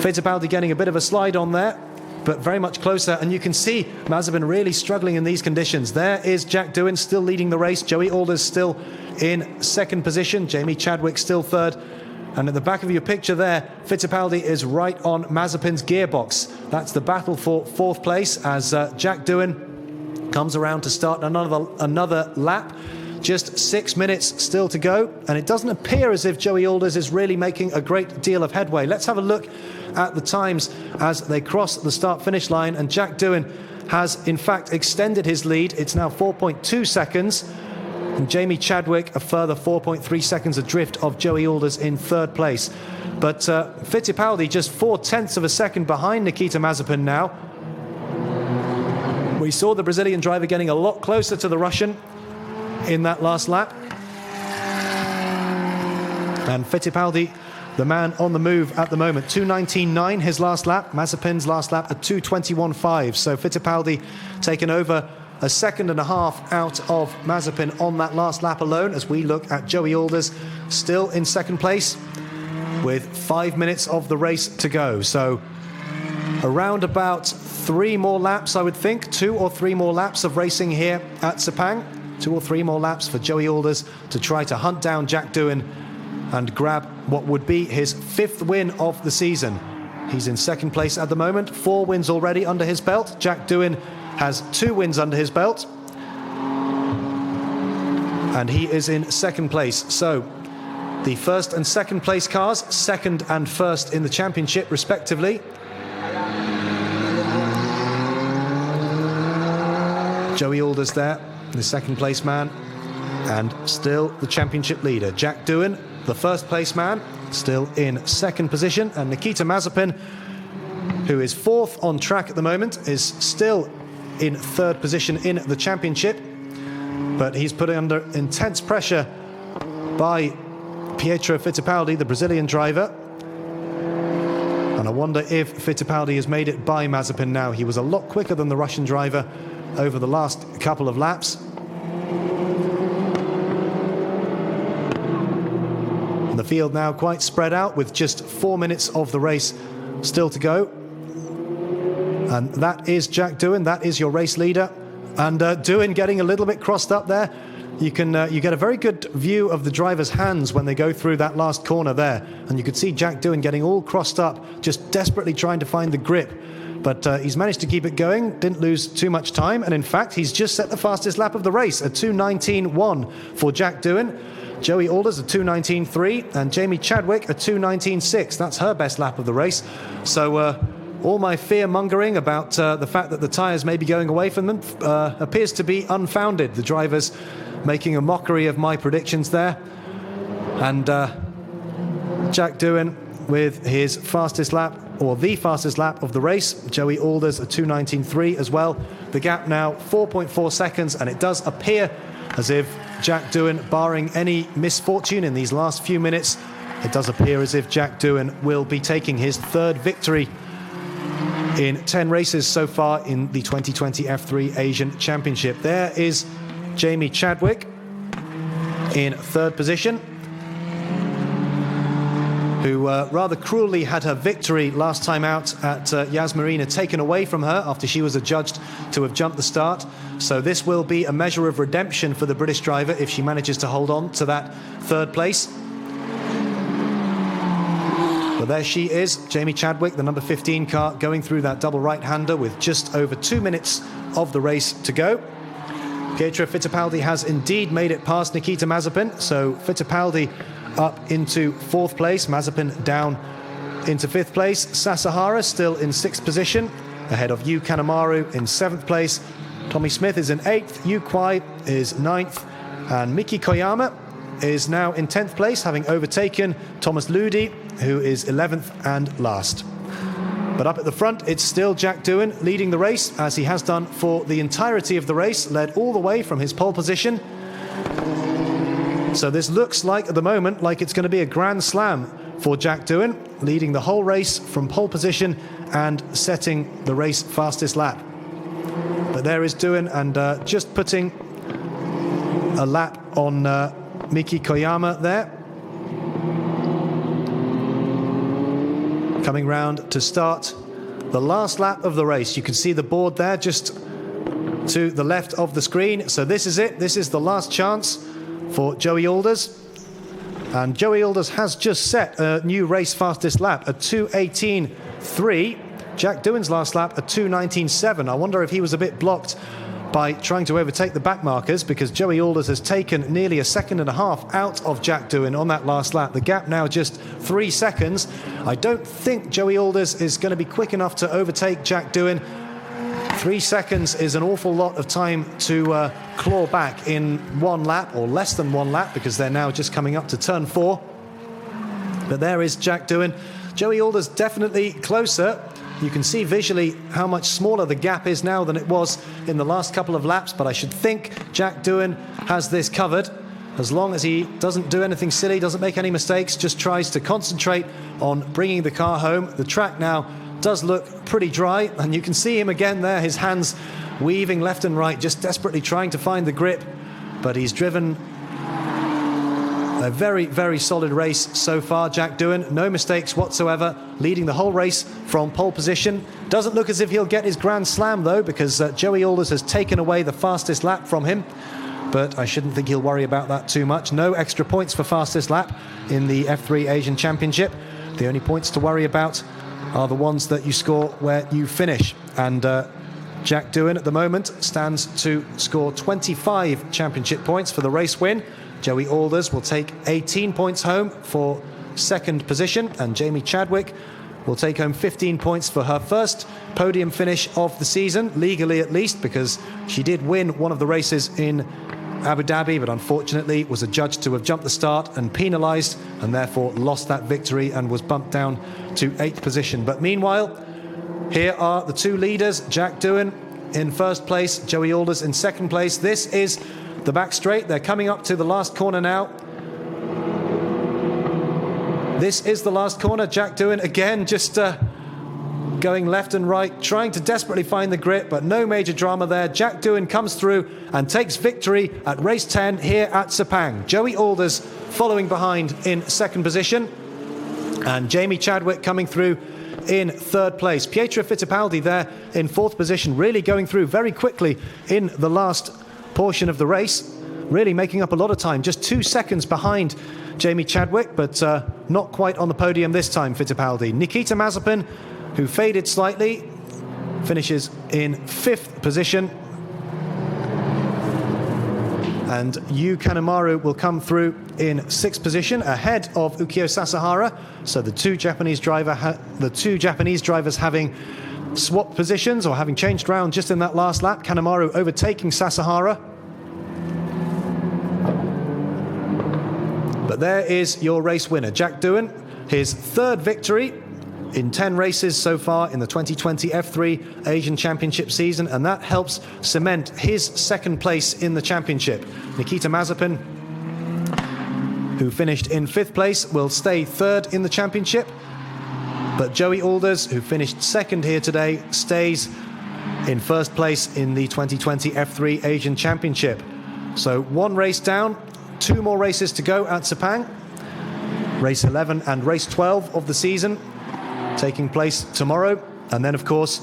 Fittipaldi getting a bit of a slide on there, but very much closer, and you can see Mazepin really struggling in these conditions. There is Jack Doohan still leading the race, Joey Alders still in 2nd position, Jamie Chadwick still 3rd, and at the back of your picture there, Fittipaldi is right on Mazepin's gearbox. That's the battle for 4th place as Jack Doohan comes around to start another lap. Just 6 minutes still to go, and it doesn't appear as if Joey Alders is really making a great deal of headway. Let's have a look at the times as they cross the start-finish line, and Jack Doohan has in fact extended his lead. It's now 4.2 seconds, and Jamie Chadwick a further 4.3 seconds adrift of Joey Alders in 3rd place. But Fittipaldi just 0.4 of a second behind Nikita Mazepin now. We saw the Brazilian driver getting a lot closer to the Russian in that last lap. And Fittipaldi, the man on the move at the moment. 2:19.9 his last lap. Mazepin's last lap at 2:21.5. So Fittipaldi taken over a second and a half out of Mazepin on that last lap alone, as we look at Joey Alders still in 2nd place with 5 minutes of the race to go. So around about 3 more laps, I would think. 2 or 3 more laps of racing here at Sepang. 2 or 3 more laps for Joey Alders to try to hunt down Jack Doohan and grab what would be his 5th win of the season. He's in 2nd place at the moment, 4 wins already under his belt. Jack Doohan has 2 wins under his belt, and he is in 2nd place. So the 1st and 2nd place cars, 2nd and 1st in the championship respectively. Joey Alders there, the 2nd place man, and still the championship leader. Jack Doohan, the 1st place man, still in 2nd position, and Nikita Mazepin, who is 4th on track at the moment, is still in 3rd position in the championship, but he's put under intense pressure by Pietro Fittipaldi, the Brazilian driver. And I wonder if Fittipaldi has made it by Mazepin now. He was a lot quicker than the Russian driver over the last couple of laps. The field now quite spread out with just 4 minutes of the race still to go. And that is Jack Doohan, that is your race leader. And Doohan getting a little bit crossed up there. You get a very good view of the driver's hands when they go through that last corner there. And you could see Jack Doohan getting all crossed up, just desperately trying to find the grip. But he's managed to keep it going, didn't lose too much time. And in fact, he's just set the fastest lap of the race, a 2:19.1 for Jack Doohan. Joey Alders a 2:19.3, and Jamie Chadwick a 2:19.6. That's her best lap of the race. So all my fear-mongering about the fact that the tyres may be going away from them appears to be unfounded. The drivers making a mockery of my predictions there. And Jack Doohan with his fastest lap, or the fastest lap of the race. Joey Alders a 2:19.3 as well. The gap now 4.4 seconds, and it does appear as if Jack Doohan, barring any misfortune in these last few minutes, it does appear as if Jack Doohan will be taking his 3rd victory in 10 races so far in the 2020 F3 Asian Championship. There is Jamie Chadwick in 3rd position, who rather cruelly had her victory last time out at Yas Marina taken away from her after she was adjudged to have jumped the start. So this will be a measure of redemption for the British driver if she manages to hold on to that 3rd place. But there she is, Jamie Chadwick, the number 15 car, going through that double right-hander with just over 2 minutes of the race to go. Pietro Fittipaldi has indeed made it past Nikita Mazepin, so Fittipaldi up into 4th place, Mazepin down into 5th place. Sasahara still in 6th position, ahead of Yu Kanemaru in 7th place. Tommy Smith is in 8th, Yu Kwai is 9th, and Miki Koyama is now in 10th place, having overtaken Thomas Ludi, who is 11th and last. But up at the front, it's still Jack Doohan leading the race, as he has done for the entirety of the race, led all the way from his pole position. So this looks like, at the moment, like it's going to be a grand slam for Jack Doohan, leading the whole race from pole position and setting the race fastest lap. But there is Doohan, and just putting a lap on Miki Koyama there. Coming round to start the last lap of the race. You can see the board there just to the left of the screen. So this is it. This is the last chance for Joey Alders. And Joey Alders has just set a new race fastest lap, a 2:18.3. Jack Doohan's last lap, a 2:19.7. I wonder if he was a bit blocked by trying to overtake the back markers, because Joey Alders has taken nearly a 1.5 seconds out of Jack Doohan on that last lap. The gap now just 3 seconds. I don't think Joey Alders is going to be quick enough to overtake Jack Doohan. 3 seconds is an awful lot of time to claw back in 1 lap, or less than 1 lap, because they're now just coming up to turn 4. But there is Jack Doohan. Joey Alders definitely closer. You can see visually how much smaller the gap is now than it was in the last couple of laps, but I should think Jack Doohan has this covered, as long as he doesn't do anything silly, doesn't make any mistakes, just tries to concentrate on bringing the car home. The track now does look pretty dry, and you can see him again there, his hands weaving left and right, just desperately trying to find the grip, but he's driven A very, very solid race so far, Jack Doohan. No mistakes whatsoever, leading the whole race from pole position. Doesn't look as if he'll get his Grand Slam, though, because Joey Alders has taken away the fastest lap from him. But I shouldn't think he'll worry about that too much. No extra points for fastest lap in the F3 Asian Championship. The only points to worry about are the ones that you score where you finish. And Jack Doohan at the moment stands to score 25 championship points for the race win. Joey Alders will take 18 points home for second position, and Jamie Chadwick will take home 15 points for her first podium finish of the season, legally at least, because she did win one of the races in Abu Dhabi, but unfortunately was adjudged to have jumped the start and penalised, and therefore lost that victory and was bumped down to 8th position. But meanwhile, here are the two leaders, Jack Doohan in first place, Joey Alders in second place. This is the back straight. They're coming up to the last corner now. This is the last corner. Jack Doohan again just going left and right, trying to desperately find the grip, but no major drama there. Jack Doohan comes through and takes victory at race 10 here at Sepang. Joey Alders following behind in second position, and Jamie Chadwick coming through in third place. Pietro Fittipaldi there in fourth position, really going through very quickly in the last portion of the race, really making up a lot of time, just 2 seconds behind Jamie Chadwick, but not quite on the podium this time, Fittipaldi. Nikita Mazepin, who faded slightly, finishes in 5th position. And Yu Kanemaru will come through in 6th position, ahead of Ukyo Sasahara. So the two Japanese drivers having swapped positions or having changed round just in that last lap. Kanemaru overtaking Sasahara. But there is your race winner, Jack Doohan, his third victory in 10 races so far in the 2020 F3 Asian Championship season, and that helps cement his second place in the championship. Nikita Mazepin, who finished in 5th place, will stay third in the championship, but Joey Alders, who finished second here today, stays in first place in the 2020 F3 Asian Championship. So one race down, 2 more races to go at Sepang. Race 11 and race 12 of the season taking place tomorrow, and then of course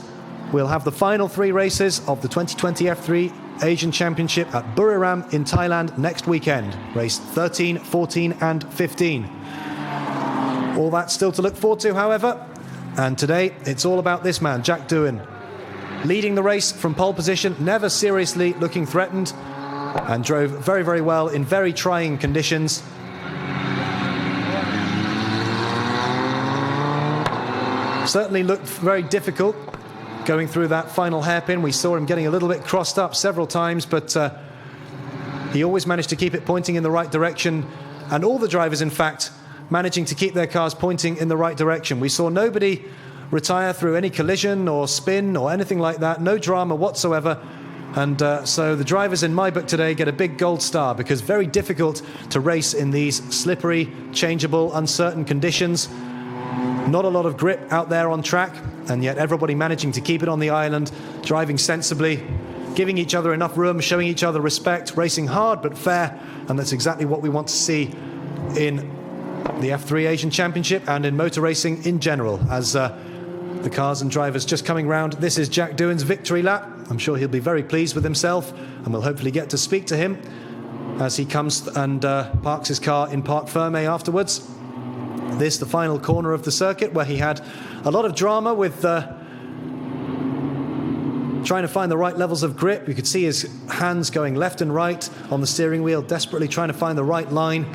we'll have the final 3 races of the 2020 F3 Asian Championship at Buriram in Thailand next weekend, race 13, 14 and 15. All that still to look forward to, however, and today it's all about this man, Jack Doohan, leading the race from pole position, never seriously looking threatened, and drove very, very well in very trying conditions. Certainly looked very difficult going through that final hairpin. We saw him getting a little bit crossed up several times, but he always managed to keep it pointing in the right direction, and all the drivers, in fact, managing to keep their cars pointing in the right direction. We saw nobody retire through any collision or spin or anything like that, no drama whatsoever. And so the drivers in my book today get a big gold star, because very difficult to race in these slippery, changeable, uncertain conditions. Not a lot of grip out there on track, and yet everybody managing to keep it on the island, driving sensibly, giving each other enough room, showing each other respect, racing hard but fair, and that's exactly what we want to see in the F3 Asian Championship and in motor racing in general. As the cars and drivers just coming round, this is Jack Doohan's victory lap. I'm sure he'll be very pleased with himself, and we'll hopefully get to speak to him as he comes and parks his car in Parc Ferme afterwards. This, the final corner of the circuit, where he had a lot of drama with trying to find the right levels of grip. You could see his hands going left and right on the steering wheel, desperately trying to find the right line.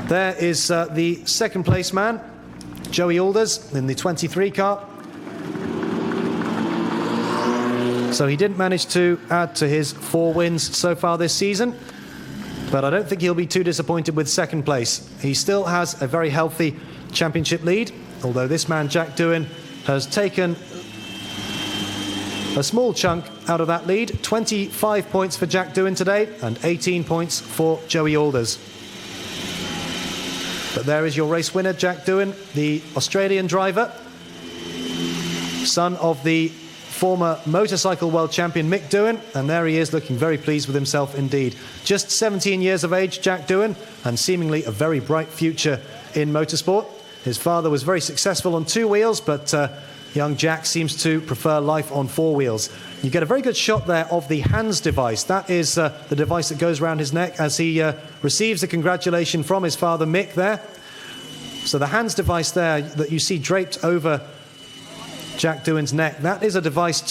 There is the second place man, Joey Alders, in the 23 car. So he didn't manage to add to his 4 wins so far this season, but I don't think he'll be too disappointed with second place. He still has a very healthy championship lead, although this man, Jack Doohan, has taken a small chunk out of that lead. 25 points for Jack Doohan today and 18 points for Joey Alders. But there is your race winner, Jack Doohan, the Australian driver, son of the former motorcycle world champion Mick Doohan, and there he is looking very pleased with himself indeed. Just 17 years of age, Jack Doohan, and seemingly a very bright future in motorsport. His father was very successful on 2 wheels, but young Jack seems to prefer life on 4 wheels. You get a very good shot there of the hands device. That is the device that goes around his neck as he receives a congratulation from his father Mick there. So the hands device there that you see draped over Jack Doohan's neck, that is a device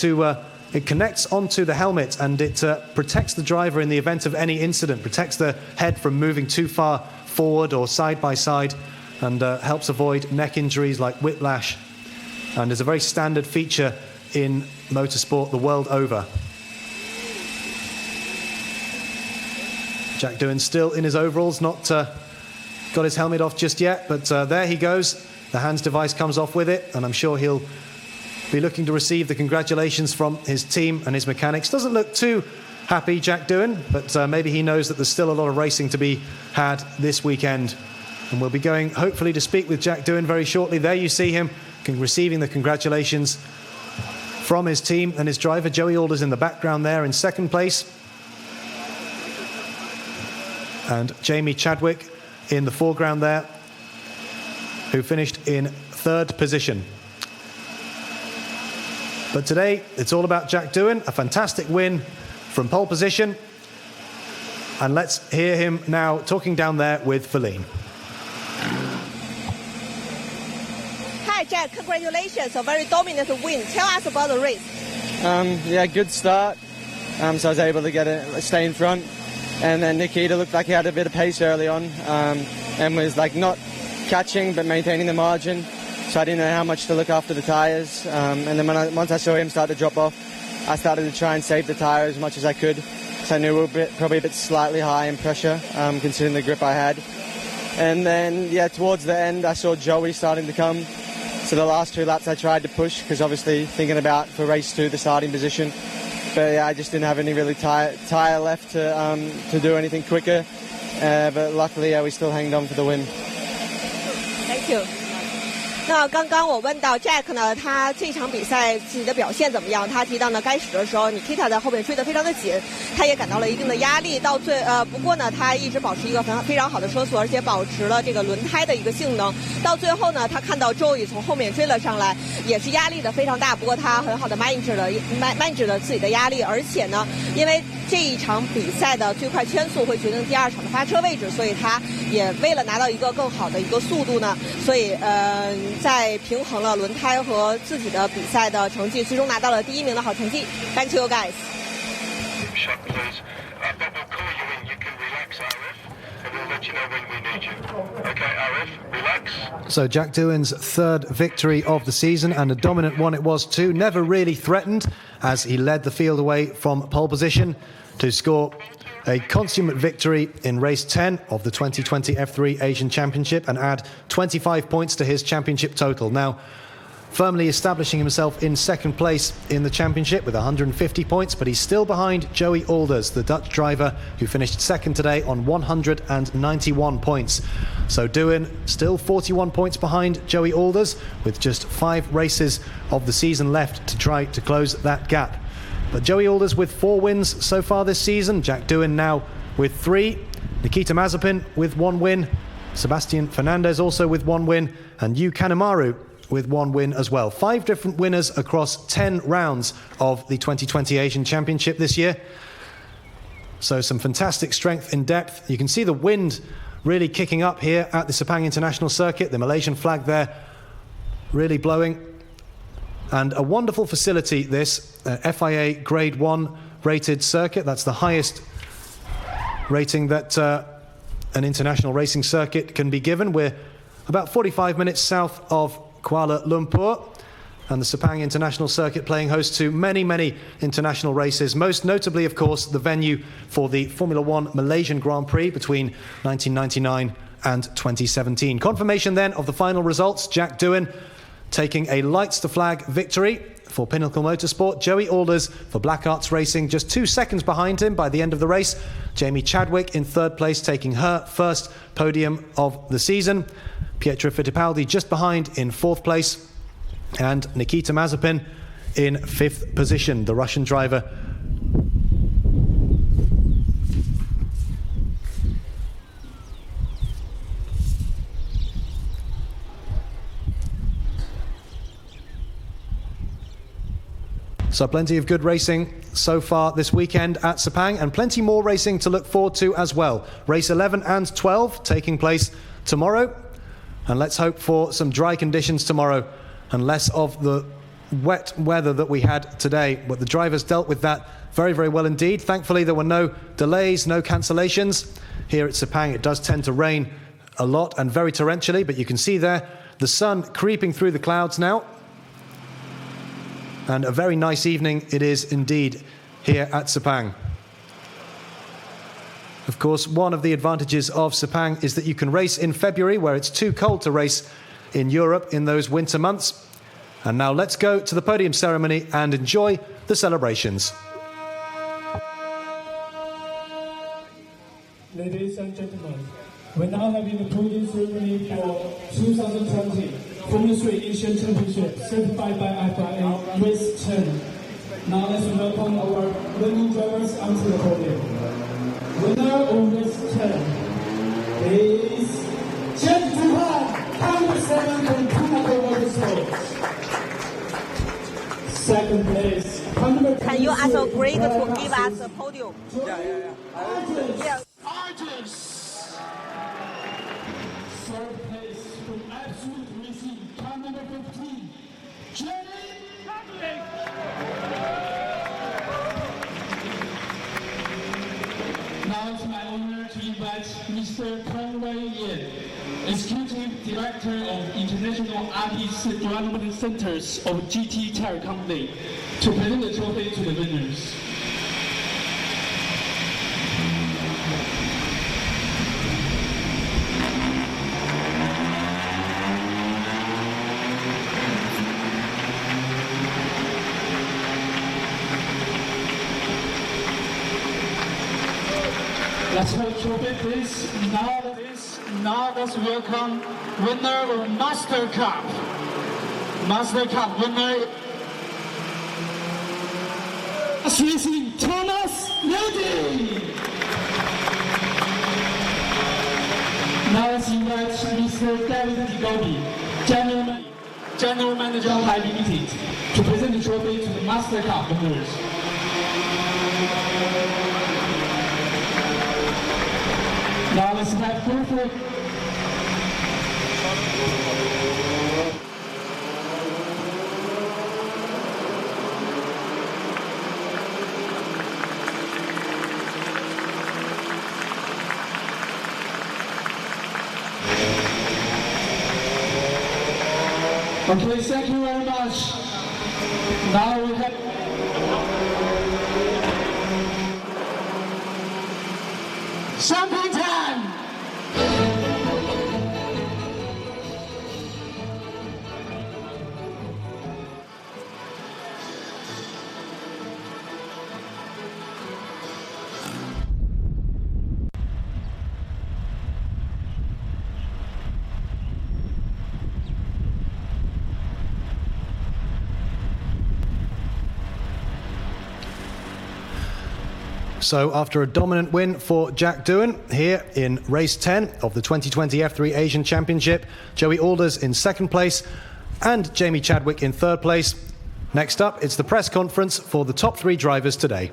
it connects onto the helmet, and it protects the driver in the event of any incident, protects the head from moving too far forward or side by side, and helps avoid neck injuries like whiplash, and is a very standard feature in motorsport the world over. Jack Doohan still in his overalls, not got his helmet off just yet, but there he goes. The hands device comes off with it, and I'm sure he'll be looking to receive the congratulations from his team and his mechanics. Doesn't look too happy, Jack Doohan, but maybe he knows that there's still a lot of racing to be had this weekend. And we'll be going, hopefully, to speak with Jack Doohan very shortly. There you see him receiving the congratulations from his team and his driver. Joey Alders in the background there in second place. And Jamie Chadwick in the foreground there, who finished in third position. But today, it's all about Jack Doohan, a fantastic win from pole position. And let's hear him now talking down there with Verleen. Hi, Jack. Congratulations. A very dominant win. Tell us about the race. Yeah, good start. So I was able to stay in front. And then Nikita looked like he had a bit of pace early on and was like not catching but maintaining the margin. So I didn't know how much to look after the tyres. And then once I saw him start to drop off, I started to try and save the tyre as much as I could. So I knew we were probably a bit slightly high in pressure, considering the grip I had. And then, yeah, towards the end, I saw Joey starting to come. So the last 2 laps I tried to push, because obviously thinking about for race 2 the starting position. But yeah, I just didn't have any really tyre left to do anything quicker. But luckily, yeah, we still hanged on for the win. Thank you. 那刚刚我问到 Jack 呢，他这场比赛自己的表现怎么样？他提到呢，开始的时候Nikita在后面追得非常的紧，他也感到了一定的压力。不过呢，他一直保持一个非常好的车速，而且保持了这个轮胎的一个性能。到最后呢，他看到 Joey 从后面追了上来，也是压力的非常大。不过他很好的 manage 了自己的压力，而且呢，因为这一场比赛的最快圈速会决定第2场的发车位置，所以他也为了拿到一个更好的一个速度呢，所以在平衡了轮胎和自己的比赛的成绩，最终拿到了第1名的好成绩。Back to you guys. So Jack Doohan's third victory of the season, and a dominant one it was too. Never really threatened as he led the field away from pole position to score a consummate victory in race 10 of the 2020 F3 Asian Championship and add 25 points to his championship total. Now, firmly establishing himself in second place in the championship with 150 points, but he's still behind Joey Alders, the Dutch driver who finished second today on 191 points. So Doohan still 41 points behind Joey Alders with just 5 races of the season left to try to close that gap. But Joey Alders with 4 wins so far this season, Jack Doohan now with 3, Nikita Mazepin with 1 win, Sebastian Fernandez also with 1 win, and Yu Kanemaru with 1 win as well. 5 different winners across 10 rounds of the 2020 Asian Championship this year. So some fantastic strength in depth. You can see the wind really kicking up here at the Sepang International Circuit. The Malaysian flag there really blowing. And a wonderful facility, this FIA Grade 1 rated circuit. That's the highest rating that an international racing circuit can be given. We're about 45 minutes south of Kuala Lumpur, and the Sepang International Circuit playing host to many, many international races, most notably, of course, the venue for the Formula 1 Malaysian Grand Prix between 1999 and 2017. Confirmation then of the final results. Jack Doohan taking a lights to flag victory for Pinnacle Motorsport. Joey Alders for Black Arts Racing just 2 seconds behind him by the end of the race. Jamie Chadwick in third place, taking her first podium of the season. Pietro Fittipaldi just behind in fourth place. And Nikita Mazepin in 5th position, the Russian driver. So plenty of good racing so far this weekend at Sepang, and plenty more racing to look forward to as well. Race 11 and 12 taking place tomorrow, and let's hope for some dry conditions tomorrow and less of the wet weather that we had today. But the drivers dealt with that very, very well indeed. Thankfully, there were no delays, no cancellations. Here at Sepang, it does tend to rain a lot and very torrentially, but you can see there the sun creeping through the clouds now. And a very nice evening it is indeed here at Sepang. Of course, one of the advantages of Sepang is that you can race in February, where it's too cold to race in Europe in those winter months. And now let's go to the podium ceremony and enjoy the celebrations. Ladies and gentlemen, we're now having the podium ceremony for 2020 Formula 3 Asian Championship certified by FIA Race 10. Now let's welcome our winning drivers onto the podium. Winner of Race 10 is Chang International Circuit. Second place. Can you also agree to give us a podium? Yeah. Artists. Third place from Absolute Racing, car number 15, Chang. Now it's my honor to invite Mr. Conway Yen, Executive Director of International Artists Development Centers of Giti Tire Company, to present the trophy to the winners. Let's have a trophy, please. Now let's welcome winner of Master Cup. Master Cup winner. Racing Thomas Lady. Now let's invite Mr. David Digobi, General Manager of Thai Limited, to present the trophy to the Master Cup winners. Now let's have perfect. Okay, thank you very much. Now we have champagne time! So after a dominant win for Jack Doohan here in race 10 of the 2020 F3 Asian Championship, Joey Alders in second place and Jamie Chadwick in third place. Next up, it's the press conference for the top 3 drivers today.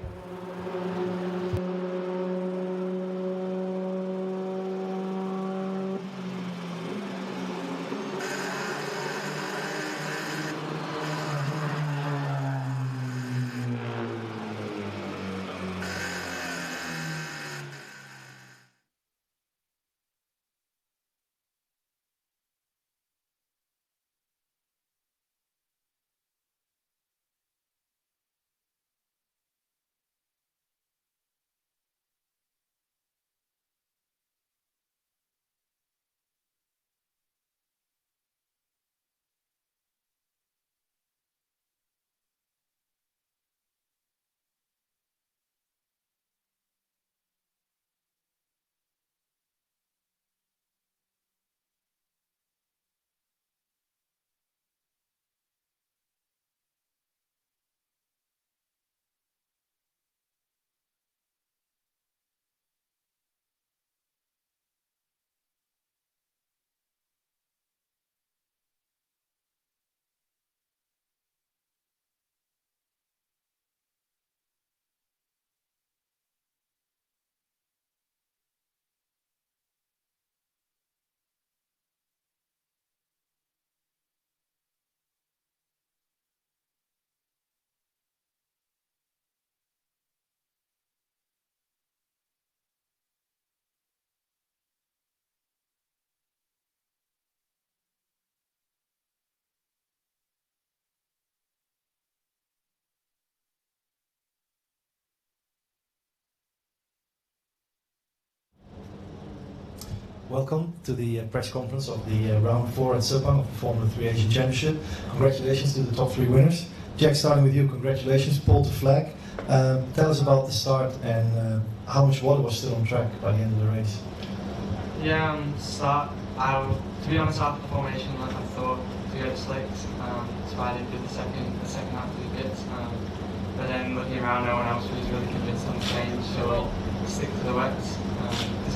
Welcome to the press conference of the round 4 at Sepang of the Formula 3 Asian Championship. Congratulations to the top 3 winners. Jack, starting with you, congratulations, pole to flag. Tell us about the start and how much water was still on track by the end of the race. Yeah, to be honest, after the formation, I thought to go to slicks, so I didn't do the second half of the pits. But then looking around, no one else was really convinced on the change, so I stick to the wets.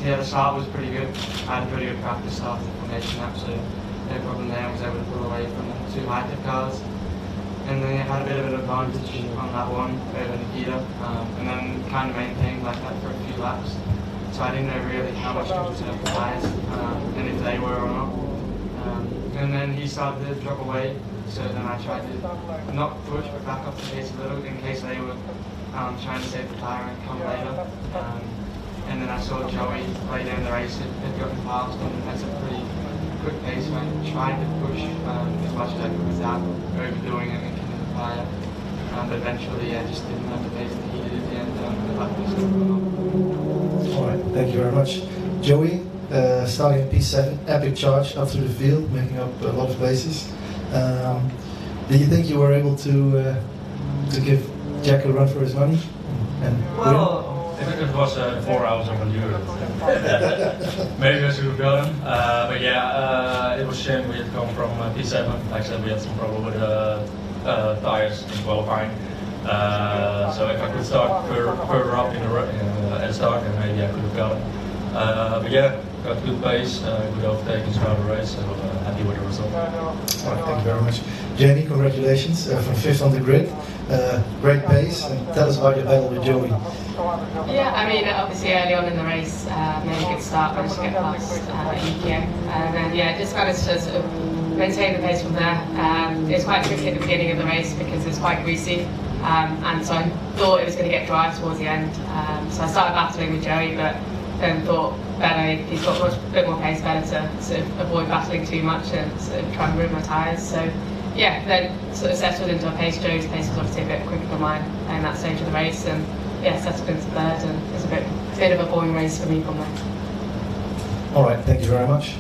Yeah, the start was pretty good. I had a pretty good practice start of the formation lap, so no problem there. I was able to pull away from the 2 high-tech cars. And then I had a bit of an advantage on that one over Nikita, and then kind of maintained like that for a few laps. So I didn't know really how much to consider the tyres, and if they were or not. And then he started to drop away, so then I tried to not push but back up the pace a little in case they were trying to save the tyre and come later. And then I saw Joey later in the race had gotten past, and that's a pretty quick pace. So I tried to push as much as I could without overdoing it and killing the tyre. But eventually I just didn't have the pace that he did at the end. Alright, thank you very much. Joey, starting at P7, epic charge up through the field, making up a lot of places. Do you think you were able to give Jack a run for his money? Well, it was 4 hours of endurance. Maybe I should have got him. But yeah, it was a shame we had to come from P7. Like I said, we had some problem with tires in qualifying. So if I could start further up in the start, then maybe I could have got him. But yeah, got good pace, good overtaking throughout the race, so happy with the result. Right, thank you very much. Jenny, congratulations from 5th on the grid. Great pace, and tell us about your battle with Joey. Yeah, I mean, obviously early on in the race, made a good start, managed to get past EPM, and then yeah, just managed to sort of maintain the pace from there. It was quite tricky at the beginning of the race because it was quite greasy, and so I thought it was going to get dry towards the end. So I started battling with Joey, but then thought better, he's got a bit more pace, better to sort of avoid battling too much and sort of try and ruin my tyres. So yeah, then sort of settled into a pace. Joey's pace was obviously a bit quicker than mine in that stage of the race, and yeah, settled into 3rd, and it was a bit of a boring race for me from there. All right, thank you very much.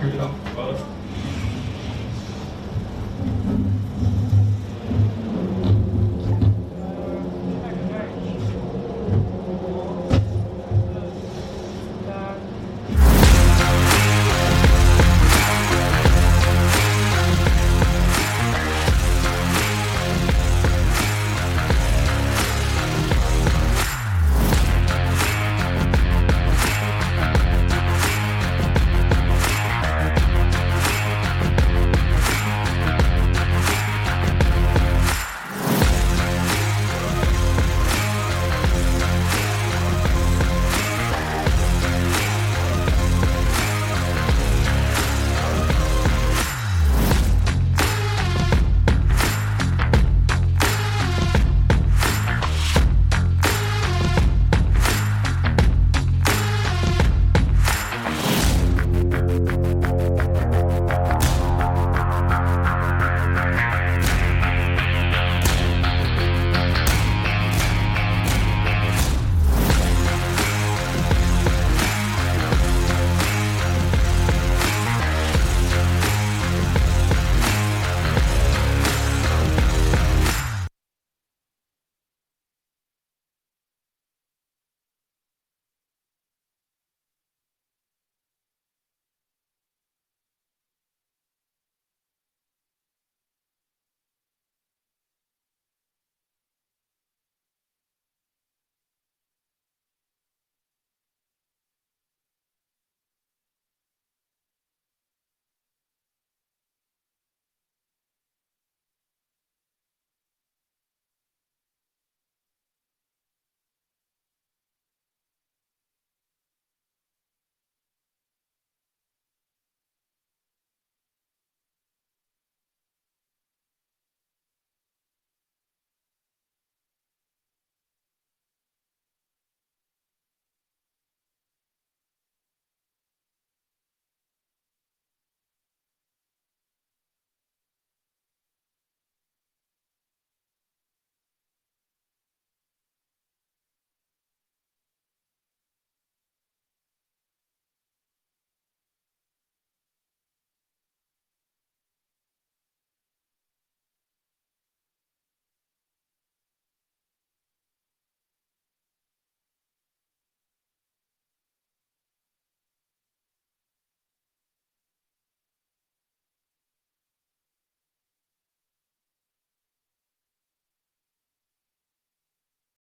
Here we go.